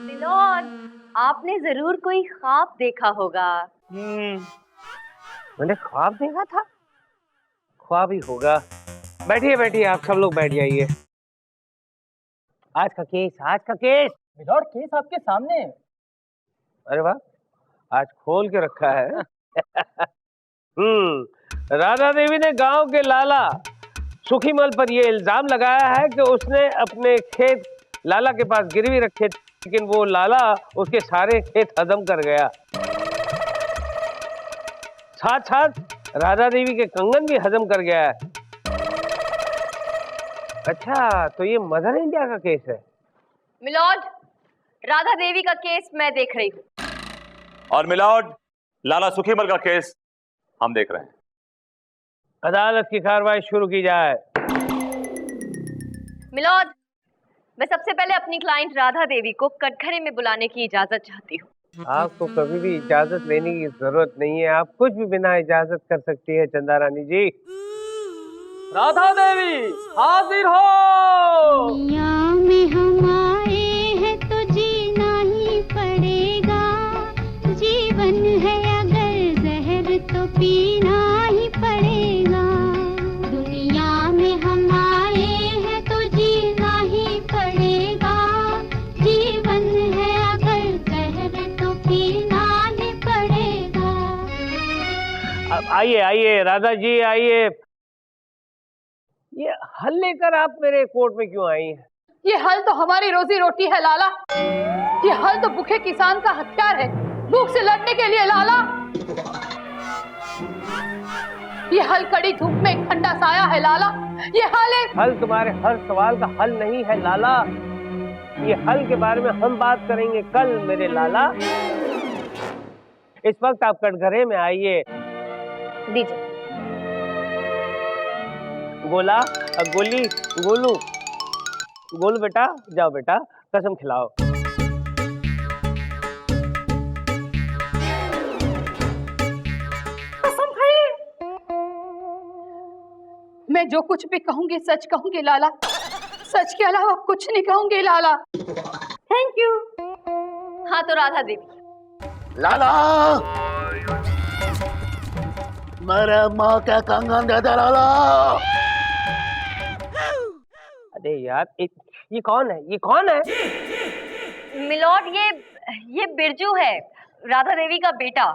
मिलॉर्ड, आपने जरूर कोई ख्वाब देखा होगा। मैंने ख्वाब देखा था? ख्वाब ही होगा। बैठिए बैठिए, आप सब लोग बैठ जाइए। आज का केस, आज का केस। मिलॉर्ड केस आपके सामने है। अरे वाह, आज खोल के रखा है। राधा देवी ने गांव के लाला सुखीमल पर यह इल्जाम लगाया है कि उसने अपने खेत लाला के पास गिरवी रखे, लेकिन वो लाला उसके सारे खेत हजम कर गया। साथ साथ राधा देवी के कंगन भी हजम कर गया है। अच्छा, तो ये मदर इंडिया का केस है? मिलॉर्ड, राधा देवी का केस मैं देख रही हूँ। और मिलॉर्ड, लाला सुखीमल का केस हम देख रहे हैं। अदालत की कार्रवाई शुरू की जाए। मिलॉर्ड, मैं सबसे पहले अपनी क्लाइंट राधा देवी को कटघरे में बुलाने की इजाजत चाहती हूँ। आपको कभी भी इजाजत लेने की जरूरत नहीं है, आप कुछ भी बिना इजाजत कर सकती है चंदा रानी जी। राधा देवी हाजिर हो। दुनिया में हम आए हैं तो जीना ही पड़ेगा, जीवन है अगर जहर तो पीना ही पड़ेगा। दुनिया में हम आए हैं तो जीना ही पड़ेगा, जीवन है अगर जहर तो पीना ही पड़ेगा। आइए आइए राधा जी आइए। ये हल लेकर आप मेरे कोर्ट में क्यों आई हैं? ये हल तो हमारी रोजी रोटी है लाला। ये हल तो भूखे किसान का हथियार है, भूख से लड़ने के लिए लाला। ये हल कड़ी धूप में एक ठंडा साया है लाला। ये हल तुम्हारे हर सवाल का हल नहीं है लाला। ये हल के बारे में हम बात करेंगे कल मेरे लाला। इस वक्त आप कटघरे में आइए। दीजिए। गोला गोली गोलू गोलू बेटा, जाओ बेटा कसम खिलाओ। कसम खाइए। मैं जो कुछ भी कहूंगी सच कहूंगी लाला, सच के अलावा कुछ नहीं कहूंगी लाला। Thank you. हाँ तो राधा देवी। लाला मेरे माँ का कंगन दे दे लाला। अरे यार ये कौन है? ये कौन है? मिलॉर्ड ये बिरजू है, राधा देवी का बेटा।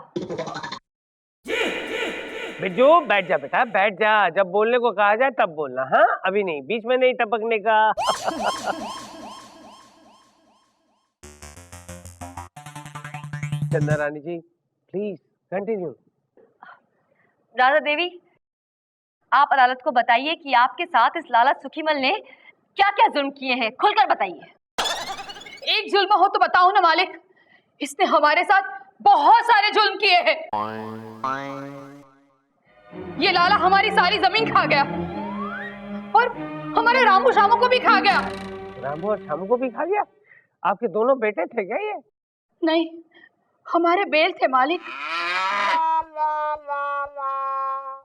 बिरजू बैठ जा बेटा, बैठ जा। जब बोलने को कहा जाए तब बोलना, हाँ अभी नहीं, बीच में नहीं टपकने का। चंदा रानी जी प्लीज कंटिन्यू। राधा देवी, आप अदालत को बताइए कि आपके साथ इस लाला सुखीमल ने क्या क्या जुल्म किए हैं, खुलकर बताइए। एक जुल्म हो तो बताओ ना मालिक। इसने हमारे साथ बहुत सारे जुल्म किए हैं। ये लाला हमारी सारी जमीन खा गया और हमारे रामू शामू को भी खा गया। रामू और शामू को भी खा गया? आपके दोनों बेटे थे क्या ये? नहीं, हमारे बैल थे मालिक।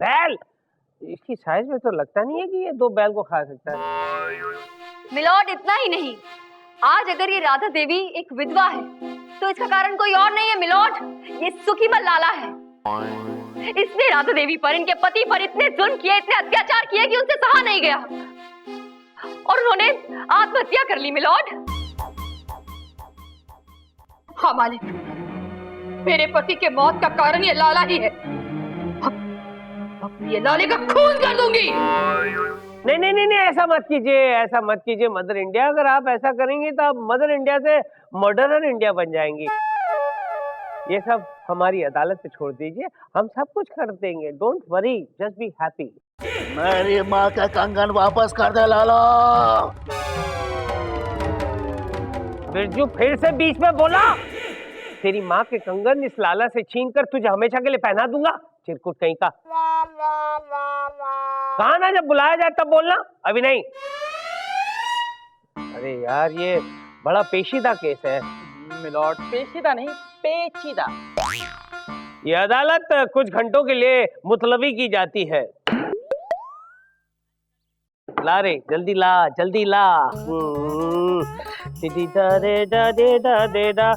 बैल? इसकी साइज में तो लगता नहीं है कि ये 2 बैल को खा सकता है। मिलॉर्ड इतना ही नहीं, आज अगर ये राधा देवी एक विधवा है तो इसका कारण कोई और नहीं है मिलॉर्ड, ये सुखीमल लाला है। इसने राधा देवी पर, इनके पति पर इतने जुल्म किए, इतने अत्याचार किए कि उनसे सहा नहीं गया और उन्होंने आत्महत्या कर ली मिलॉर्ड। हाँ मालिक, मेरे पति के मौत का कारण ये लाला ही है। अब ये लाले का खून कर दूंगी। नहीं नहीं नहीं नहीं, ऐसा मत कीजिए, ऐसा मत कीजिए मदर इंडिया। अगर आप ऐसा करेंगे तो आप मदर इंडिया से मर्डरर इंडिया बन जाएंगी। ये सब हमारी अदालत पे छोड़ दीजिए, हम सब कुछ कर देंगे। Don't worry, just be happy. मेरी माँ का कंगन वापस कर दे लाला। बिरजू फिर से बीच में बोला। तेरी माँ के कंगन इस लाला से छीनकर तुझे हमेशा के लिए पहना दूंगा, चिरकुट कहीं का। कहा ना जब बुलाया जाए तब बोलना, अभी नहीं। अरे यार ये बड़ा पेचीदा केस है मिलॉर्ड। पेचीदा नहीं, पेचीदा। ये अदालत कुछ घंटों के लिए मुतलवी की जाती है। ला रे, जल्दी ला, जल्दी ला। दीदी दा रे दा दे दा दे दा।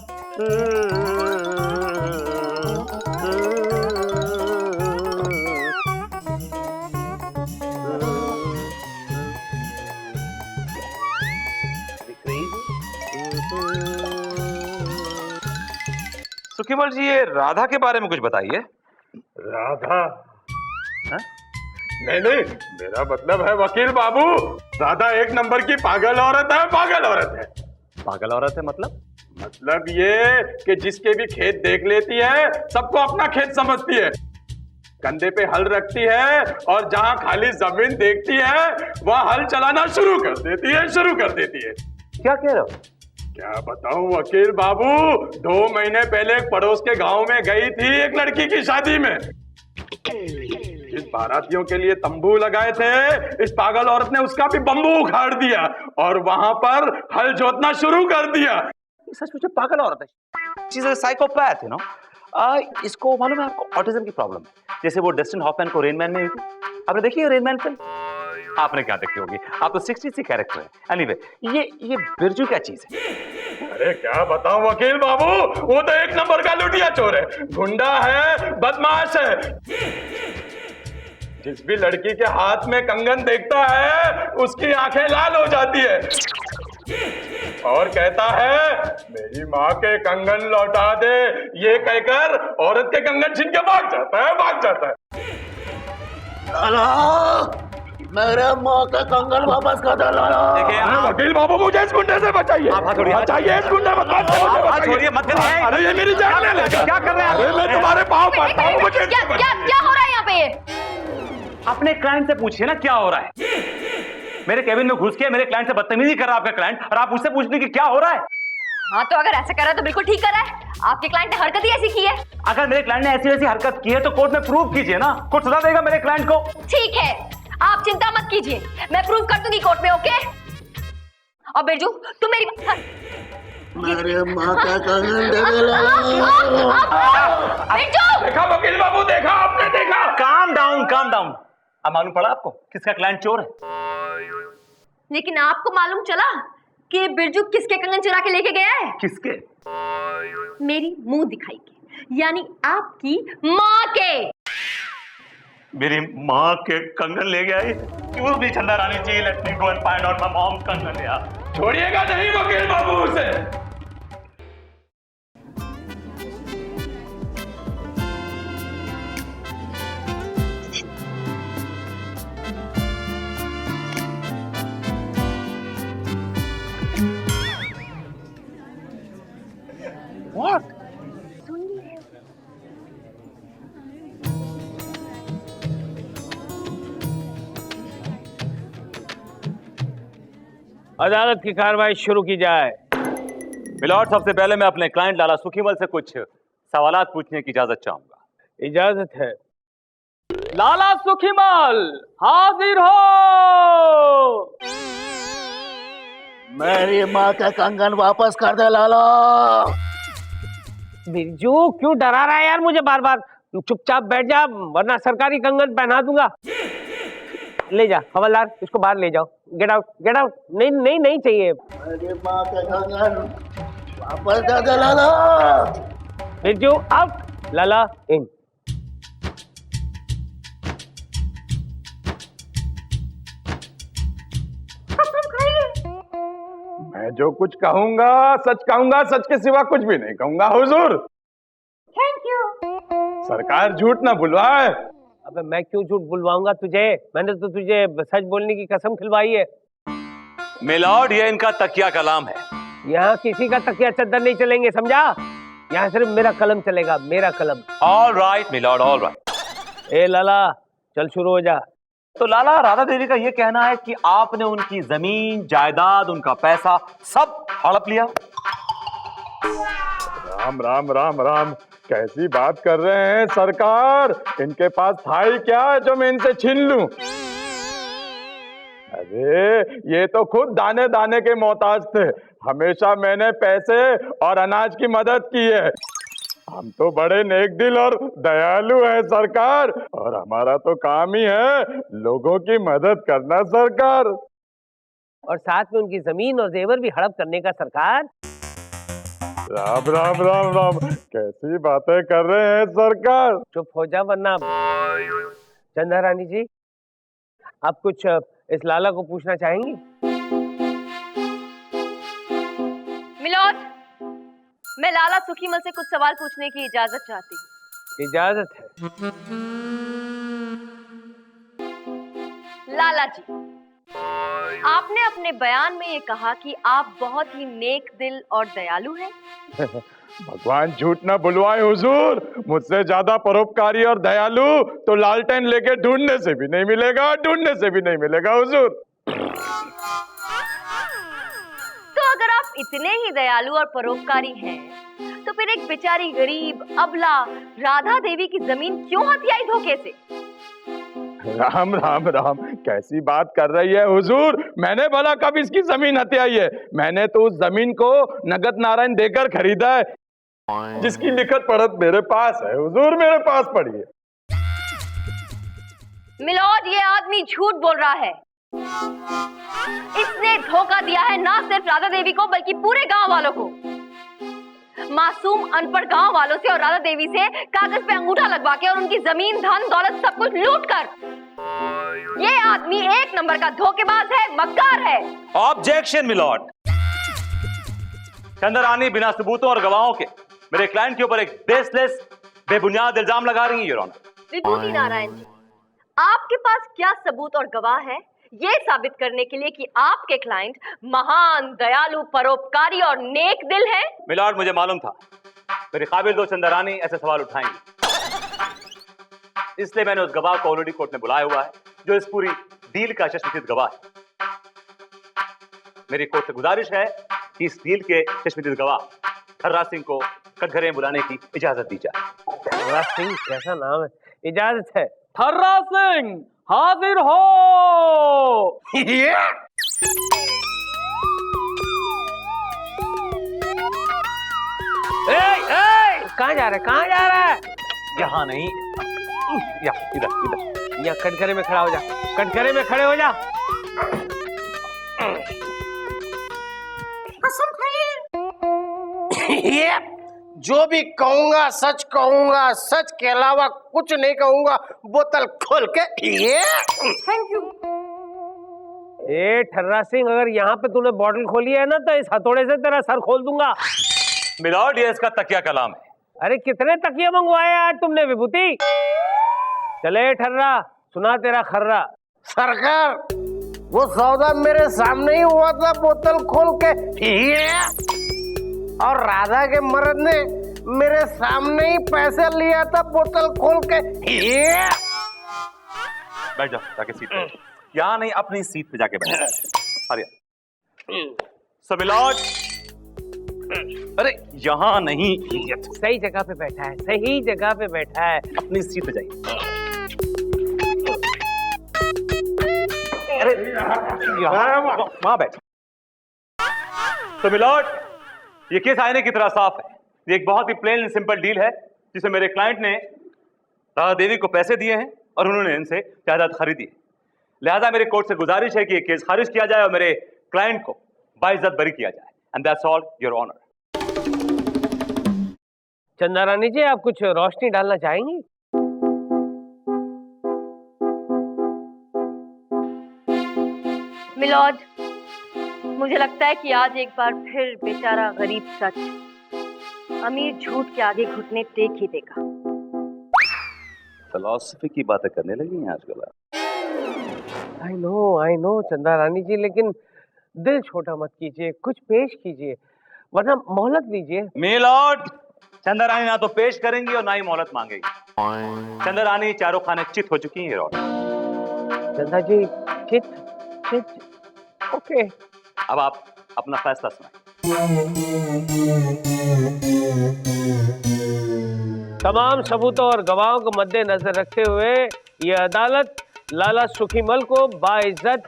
सुखीमल जी, ये राधा के बारे में कुछ बताइए। राधा? नहीं नहीं, मेरा मतलब है वकील बाबू, राधा एक नंबर की पागल औरत है, पागल औरत है। पागल औरत है मतलब? मतलब ये कि जिसके भी खेत देख लेती है सबको अपना खेत समझती है, कंधे पे हल रखती है और जहां खाली जमीन देखती है वहां हल चलाना शुरू कर देती है, शुरू कर देती है। क्या कह रहे हो? क्या बताऊं वकील बाबू, 2 महीने पहले एक पड़ोस के गांव में गई थी एक लड़की की शादी में। जिस बारातियों के लिए तंबू लगाए थे, इस पागल औरत ने उसका भी बम्बू उखाड़ दिया और वहां पर हल जोतना शुरू कर दिया। सच मुझे पागल औरत है, she is a psychopath, you know. इसको मालूम है आपको, ऑटिज्म की प्रॉब्लम है। जैसे वो डस्टिन हॉफमैन को रेन मैन में हुई थी, आपने देखी है रेन मैन फिल्म? आपने क्या देखी होगी, आप तो 60 कैरेक्टर है। एनीवे, ये बिरजू क्या चीज है? अरे क्या बताऊं वकील बाबू, वो तो एक नंबर का लुटिया चोर है, गुंडा है, बदमाश है। जिस भी लड़की के हाथ में कंगन देखता है उसकी आंखें लाल हो जाती है और कहता है मेरी माँ के कंगन लौटा दे। ये कहकर औरत के कंगन छीन के भाग जाता है, भाग जाता है। मेरे माँ का कंगन वापस कर दो लाला। देखिए वकील बाबू, मुझे इस गुंडे से बचाइए, बचाइए इस गुंडे से, छोड़िए मत करिए। अरे ये मेरी जान ले लेगा। क्या कर रहे हैं? अरे मैं तुम्हारे पाँव पड़ता हूँ, मुझे क्या हो रहा है यहाँ पे? अपने क्लाइंट से पूछिए ना क्या हो रहा है। मेरे केबिन में घुस के मेरे क्लाइंट से बदतमीजी कर रहा है आपका क्लाइंट, और आप उससे पूछने की क्या हो रहा है? हाँ तो अगर ऐसा कर रहा है तो बिल्कुल ठीक कर रहा है। आपके क्लाइंट ने हरकत ही ऐसी की है। अगर मेरे क्लाइंट ने ऐसी वैसी हरकत की है तो कोर्ट में प्रूव कीजिए ना, कोर्ट सजा देगा मेरे क्लाइंट को। ठीक है, आप चिंता मत कीजिए, मैं प्रूव कर दूंगी कोर्ट में, ओके? और बिरजू तुम मेरी मेरे माँ का कंगन दे दो लाला। बिरजू! देखा वकील बाबू, देखा आपने, देखा। Calm down, calm down. अब मालूम पड़ा आपको किसका क्लाइंट चोर है? लेकिन आपको मालूम चला कि बिरजू किसके कंगन चुरा के लेके गया है? किसके? मेरी मुंह दिखाई के, यानी आपकी माँ के। मेरी माँ के कंगन ले गया है? क्यों भी Chanda Rani ji, let me go and find out my mom's कंगन यार। छोड़िएगा नहीं वकील बाबू उसे। What? अदालत की कार्रवाई शुरू की जाए। मिलॉर्ड, सबसे पहले मैं अपने क्लाइंट लाला सुखीमल से कुछ सवालात पूछने की इजाजत चाहूंगा। इजाजत है। लाला सुखीमल हाजिर हो। मेरी माँ का कंगन वापस कर दे लाला। बिरजू क्यों डरा रहा है यार मुझे बार बार? चुपचाप बैठ जा वरना सरकारी कंगन पहना दूंगा। ले जा हवलदार, इसको बाहर ले जाओ। Get out, get out. नहीं नहीं नहीं चाहिए। मेरी माँ का कंगन वापस कर दे लाला। बिरजू आउट, लाला इन। मैं जो कुछ कहूंगा सच के सिवा कुछ भी नहीं कहूंगा हुजूर। Thank you. सरकार झूठ ना बुलवाए। अबे मैं क्यों झूठ बुलवाऊंगा तुझे? मैंने तो तुझे सच बोलने की कसम खिलवाई है। मिलॉर्ड, ये इनका तकिया कलाम है। यहाँ किसी का तकिया चद्दर नहीं चलेंगे, समझा? यहाँ सिर्फ मेरा कलम चलेगा, मेरा कलम। All right my lord, all right. ए लाला चल शुरू हो जा। तो लाला, राधा देवी का ये कहना है कि आपने उनकी जमीन जायदाद, उनका पैसा सब हड़प लिया। राम राम राम राम, कैसी बात कर रहे हैं सरकार? इनके पास था ही क्या जो मैं इनसे छीन लूं? अरे ये तो खुद दाने दाने के मोहताज थे। हमेशा मैंने पैसे और अनाज की मदद की है। हम तो बड़े नेक दिल और दयालु हैं सरकार, और हमारा तो काम ही है लोगों की मदद करना सरकार। और साथ में उनकी जमीन और जेवर भी हड़प करने का सरकार। राम राम राम राम, कैसी बातें कर रहे हैं सरकार? चुप हो जा वरना। चंदा रानी जी, आप कुछ इस लाला को पूछना चाहेंगी? मिलॉर्ड, मैं लाला सुखीमल से कुछ सवाल पूछने की इजाजत चाहती हूँ। इजाजत है। लाला जी, आपने अपने बयान में ये कहा कि आप बहुत ही नेक दिल और दयालु हैं। भगवान झूठ ना बुलवाए हुजूर। मुझसे ज्यादा परोपकारी और दयालु तो लालटेन लेके ढूंढने से भी नहीं मिलेगा, ढूंढने से भी नहीं मिलेगा हुजूर। तो अगर आप इतने ही दयालु और परोपकारी हैं, तो फिर एक बेचारी गरीब अबला राधा देवी की जमीन क्यों हथियाई धोखे से? राम राम राम, कैसी बात कर रही है हुजूर? मैंने भला कब इसकी जमीन हथियाई है? मैंने तो उस जमीन को नगद नारायण देकर खरीदा है, जिसकी लिखत पढ़त मेरे पास है हुजूर, मेरे पास पड़ी है। मिलॉर्ड, ये आदमी झूठ बोल रहा है। इसने धोखा दिया है ना सिर्फ राधा देवी को, बल्कि पूरे गांव वालों को। मासूम अनपढ़ गांव वालों से और राधा देवी से कागज पे अंगूठा लगवा के और उनकी जमीन धन दौलत सब कुछ लूट कर ये आदमी एक नंबर का धोखेबाज है, मक्कार है। Objection milord. चंद्रानी बिना सबूतों और गवाहों के मेरे क्लाइंट के ऊपर एक बेसलेस बेबुनियाद इल्जाम लगा रही है योर ऑनर। विभूति नारायण जी, आपके पास क्या सबूत और गवाह है ये साबित करने के लिए कि आपके क्लाइंट महान, दयालु, परोपकारी और नेक दिल है? मिलॉर्ड, मुझे मालूम था मेरे काबिल दोस्त चंदा रानी ऐसे सवाल उठाएंगे, इसलिए मैंने उस गवाह को ऑलरेडी कोर्ट में बुलाया हुआ है जो इस पूरी डील का चश्मदीद गवाह है। मेरी कोर्ट से गुजारिश है कि इस डील के चश्मदीद गवाह थर्रा सिंह को कटघरे में बुलाने की इजाजत दी जाए। थर्रा सिंह कैसा नाम है, इजाजत है। थर्रा सिंह हाजिर हो। कहाँ जा रहा है, कहाँ जा रहा है? यहाँ नहीं, या इधर इधर, यहाँ कटघरे में खड़ा हो जा, कटघरे में खड़े हो जा। कसम खाइए। जो भी कहूंगा सच कहूंगा, सच के अलावा कुछ नहीं कहूंगा। बोतल खोल के ये थैंक यू। ए ठर्रा सिंह, अगर यहाँ पे तूने बॉटल खोली है ना तो इस हथौड़े से तेरा सर खोल दूंगा। मिलॉर्ड, ये इसका तकिया कलाम है। अरे कितने तकिए मंगवाए आज तुमने विभूति? चले ठर्रा, सुना तेरा खर्रा। सरकार, वो सौदा मेरे सामने ही हुआ था, बोतल खोल के ये, और राधा के मर्द ने मेरे सामने ही पैसे लिया था, बोतल खोल के ये। बैठ जाओ जाके सीट पे। यहाँ नहीं, अपनी सीट पे जाके बैठ। अरे सो मिलॉर्ड, अरे यहाँ नहीं, सही जगह पे बैठा है, सही जगह पे बैठा है। अपनी सीट पे जाइए। अरे वहां बैठ। तो मिलॉर्ड, ये केस आईने की तरह साफ है। ये एक बहुत ही प्लेन एंड सिंपल डील है जिसे मेरे क्लाइंट ने राधा देवी को पैसे दिए हैं और उन्होंने इनसे जायदाद खरीदी है। लिहाजा मेरे कोर्ट से गुजारिश है कि ये केस खारिज किया जाए और मेरे क्लाइंट को बाइज्जत बरी किया जाए। And that's all, your honour. Chanda Rani जी, आप कुछ रोशनी डालना चाहेंगी? मिलॉर्ड, मुझे लगता है कि आज एक बार फिर बेचारा गरीब सच अमीर झूठ के आगे घुटने टेक ही देगा। फिलॉसफी की बातें करने लगी हैं आजकल। आई नो चंदा रानी जी, लेकिन दिल छोटा मत कीजिए, कुछ पेश कीजिए, वरना मोहलत दीजिए। मिलॉर्ड, चंदा रानी ना तो पेश करेंगी और ना ही मोहलत मांगेगी। चंदा रानी चारों खाने चित हो चुकी हैं। चंदा जी, चित चित, ओके। अब आप अपना फैसला सुनाएं। तमाम सबूतों और गवाहों को मद्देनजर रखते हुए ये अदालत लाला सुखीमल को बाइज्जत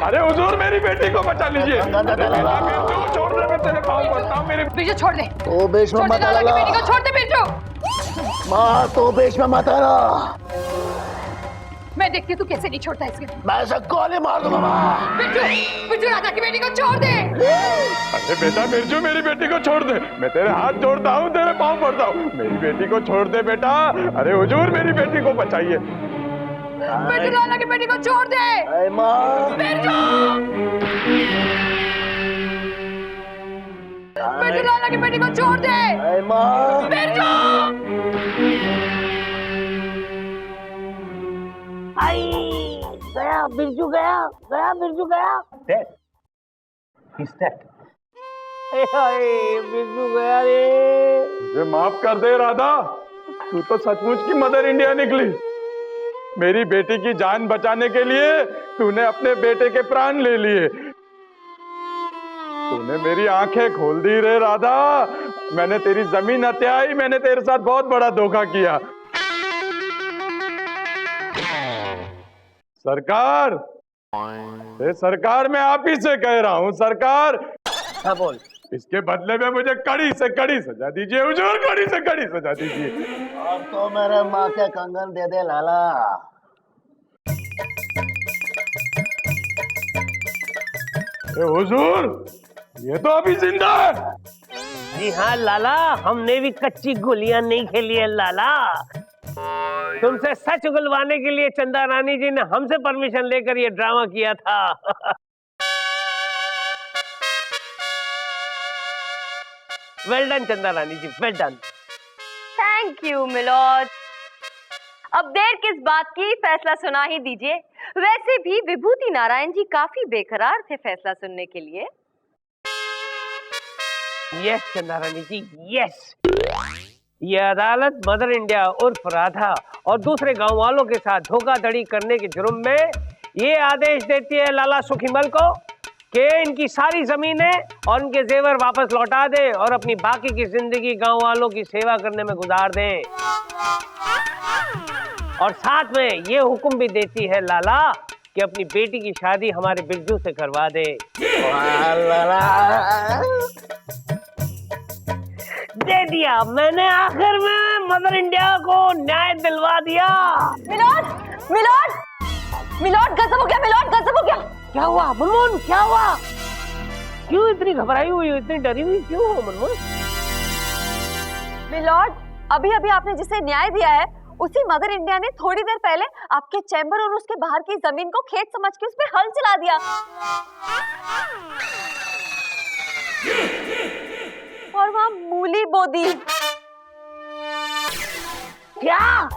अरे हुजूर, मेरी बेटी को बचा लीजिए। छोड़ दे, मैं तेरे पाँव पड़ता हूँ। मेरी बिरजू छोड़ दे, तो बेश में मत लाला की बेटी को छोड़ दे बिरजू। माँ, तो बेश में मत आना। मैं देखती हूँ तू कैसे नहीं छोड़ता इसके। मैं सबको गोली मार दूंगा माँ। बिरजू राधा की बेटी को छोड़ दे। अरे बेटा बिरजू, मेरी बेटी को छोड़ दे। मैं तेरे हाथ जोड़ता हूँ, तेरे पाँव पड़ता हूँ। मेरी बेटी को छोड़ दे बेटा। अरे हुजूर, मेरी बेटी को बचाइए। बिरजू लाला की बेटी को छोड़ दे। बिरजू लाला की बेटी को छोड़ दे। बिरजू गया बिरजू, गया बिरजू, गया। Dead. He's dead. बिरजू गया रे। मुझे माफ कर दे राधा, तू तो सचमुच की मदर इंडिया निकली। मेरी बेटी की जान बचाने के लिए तूने अपने बेटे के प्राण ले लिए। तूने मेरी आंखें खोल दी रे राधा। मैंने तेरी जमीन हत्याई, मैंने तेरे साथ बहुत बड़ा धोखा किया। सरकार, सरकार, मैं आप ही से कह रहा हूँ सरकार। हाँ बोल। इसके बदले में मुझे कड़ी से कड़ी सजा दीजिए हुजूर, कड़ी से कड़ी सजा दीजिए। अब तो मेरे माँ के कंगन दे दे लाला। हुजूर, ये तो अभी जिंदा है। जी हाँ लाला, हमने भी कच्ची गोलियां नहीं खेली है लाला। तुमसे सच उगलवाने के लिए चंदा रानी जी ने हमसे परमिशन लेकर ये ड्रामा किया था। Well done Chanda Rani ji, well done. Thank you milord. अब देर किस बात की, फैसला सुना ही दीजिए। वैसे भी विभूति नारायण जी काफी बेकरार थे फैसला सुनने के लिए। यस चंद्रारानी जी, यस। ये अदालत मदर इंडिया उर्फ राधा और दूसरे गांव वालों के साथ धोखाधड़ी करने के जुर्म में ये आदेश देती है लाला सुखीमल को कि इनकी सारी जमीनें और उनके जेवर वापस लौटा दे और अपनी बाकी की जिंदगी गांव वालों की सेवा करने में गुजार दें। और साथ में ये हुक्म भी देती है लाला कि अपनी बेटी की शादी हमारे बिरजू से करवा दे। दे दिया मैंने, आखिर में मदर इंडिया को न्याय दिलवा दिया। मिलॉर्ड, मिलॉर्ड, मिलॉर्ड, गजब हो गया मिलॉर्ड, गजब हो गया। क्या हुआ मनमोहन, क्या हुआ? क्यों इतनी घबराई हुई हो, इतनी डरी हुई क्यों हो मनमोहन? मिलॉर्ड, अभी अभी आपने जिसे न्याय दिया है उसी मदर इंडिया ने थोड़ी देर पहले आपके चैम्बर और उसके बाहर की जमीन को खेत समझ के उस पर हल चला दिया और वहां मूली बो दी। क्या?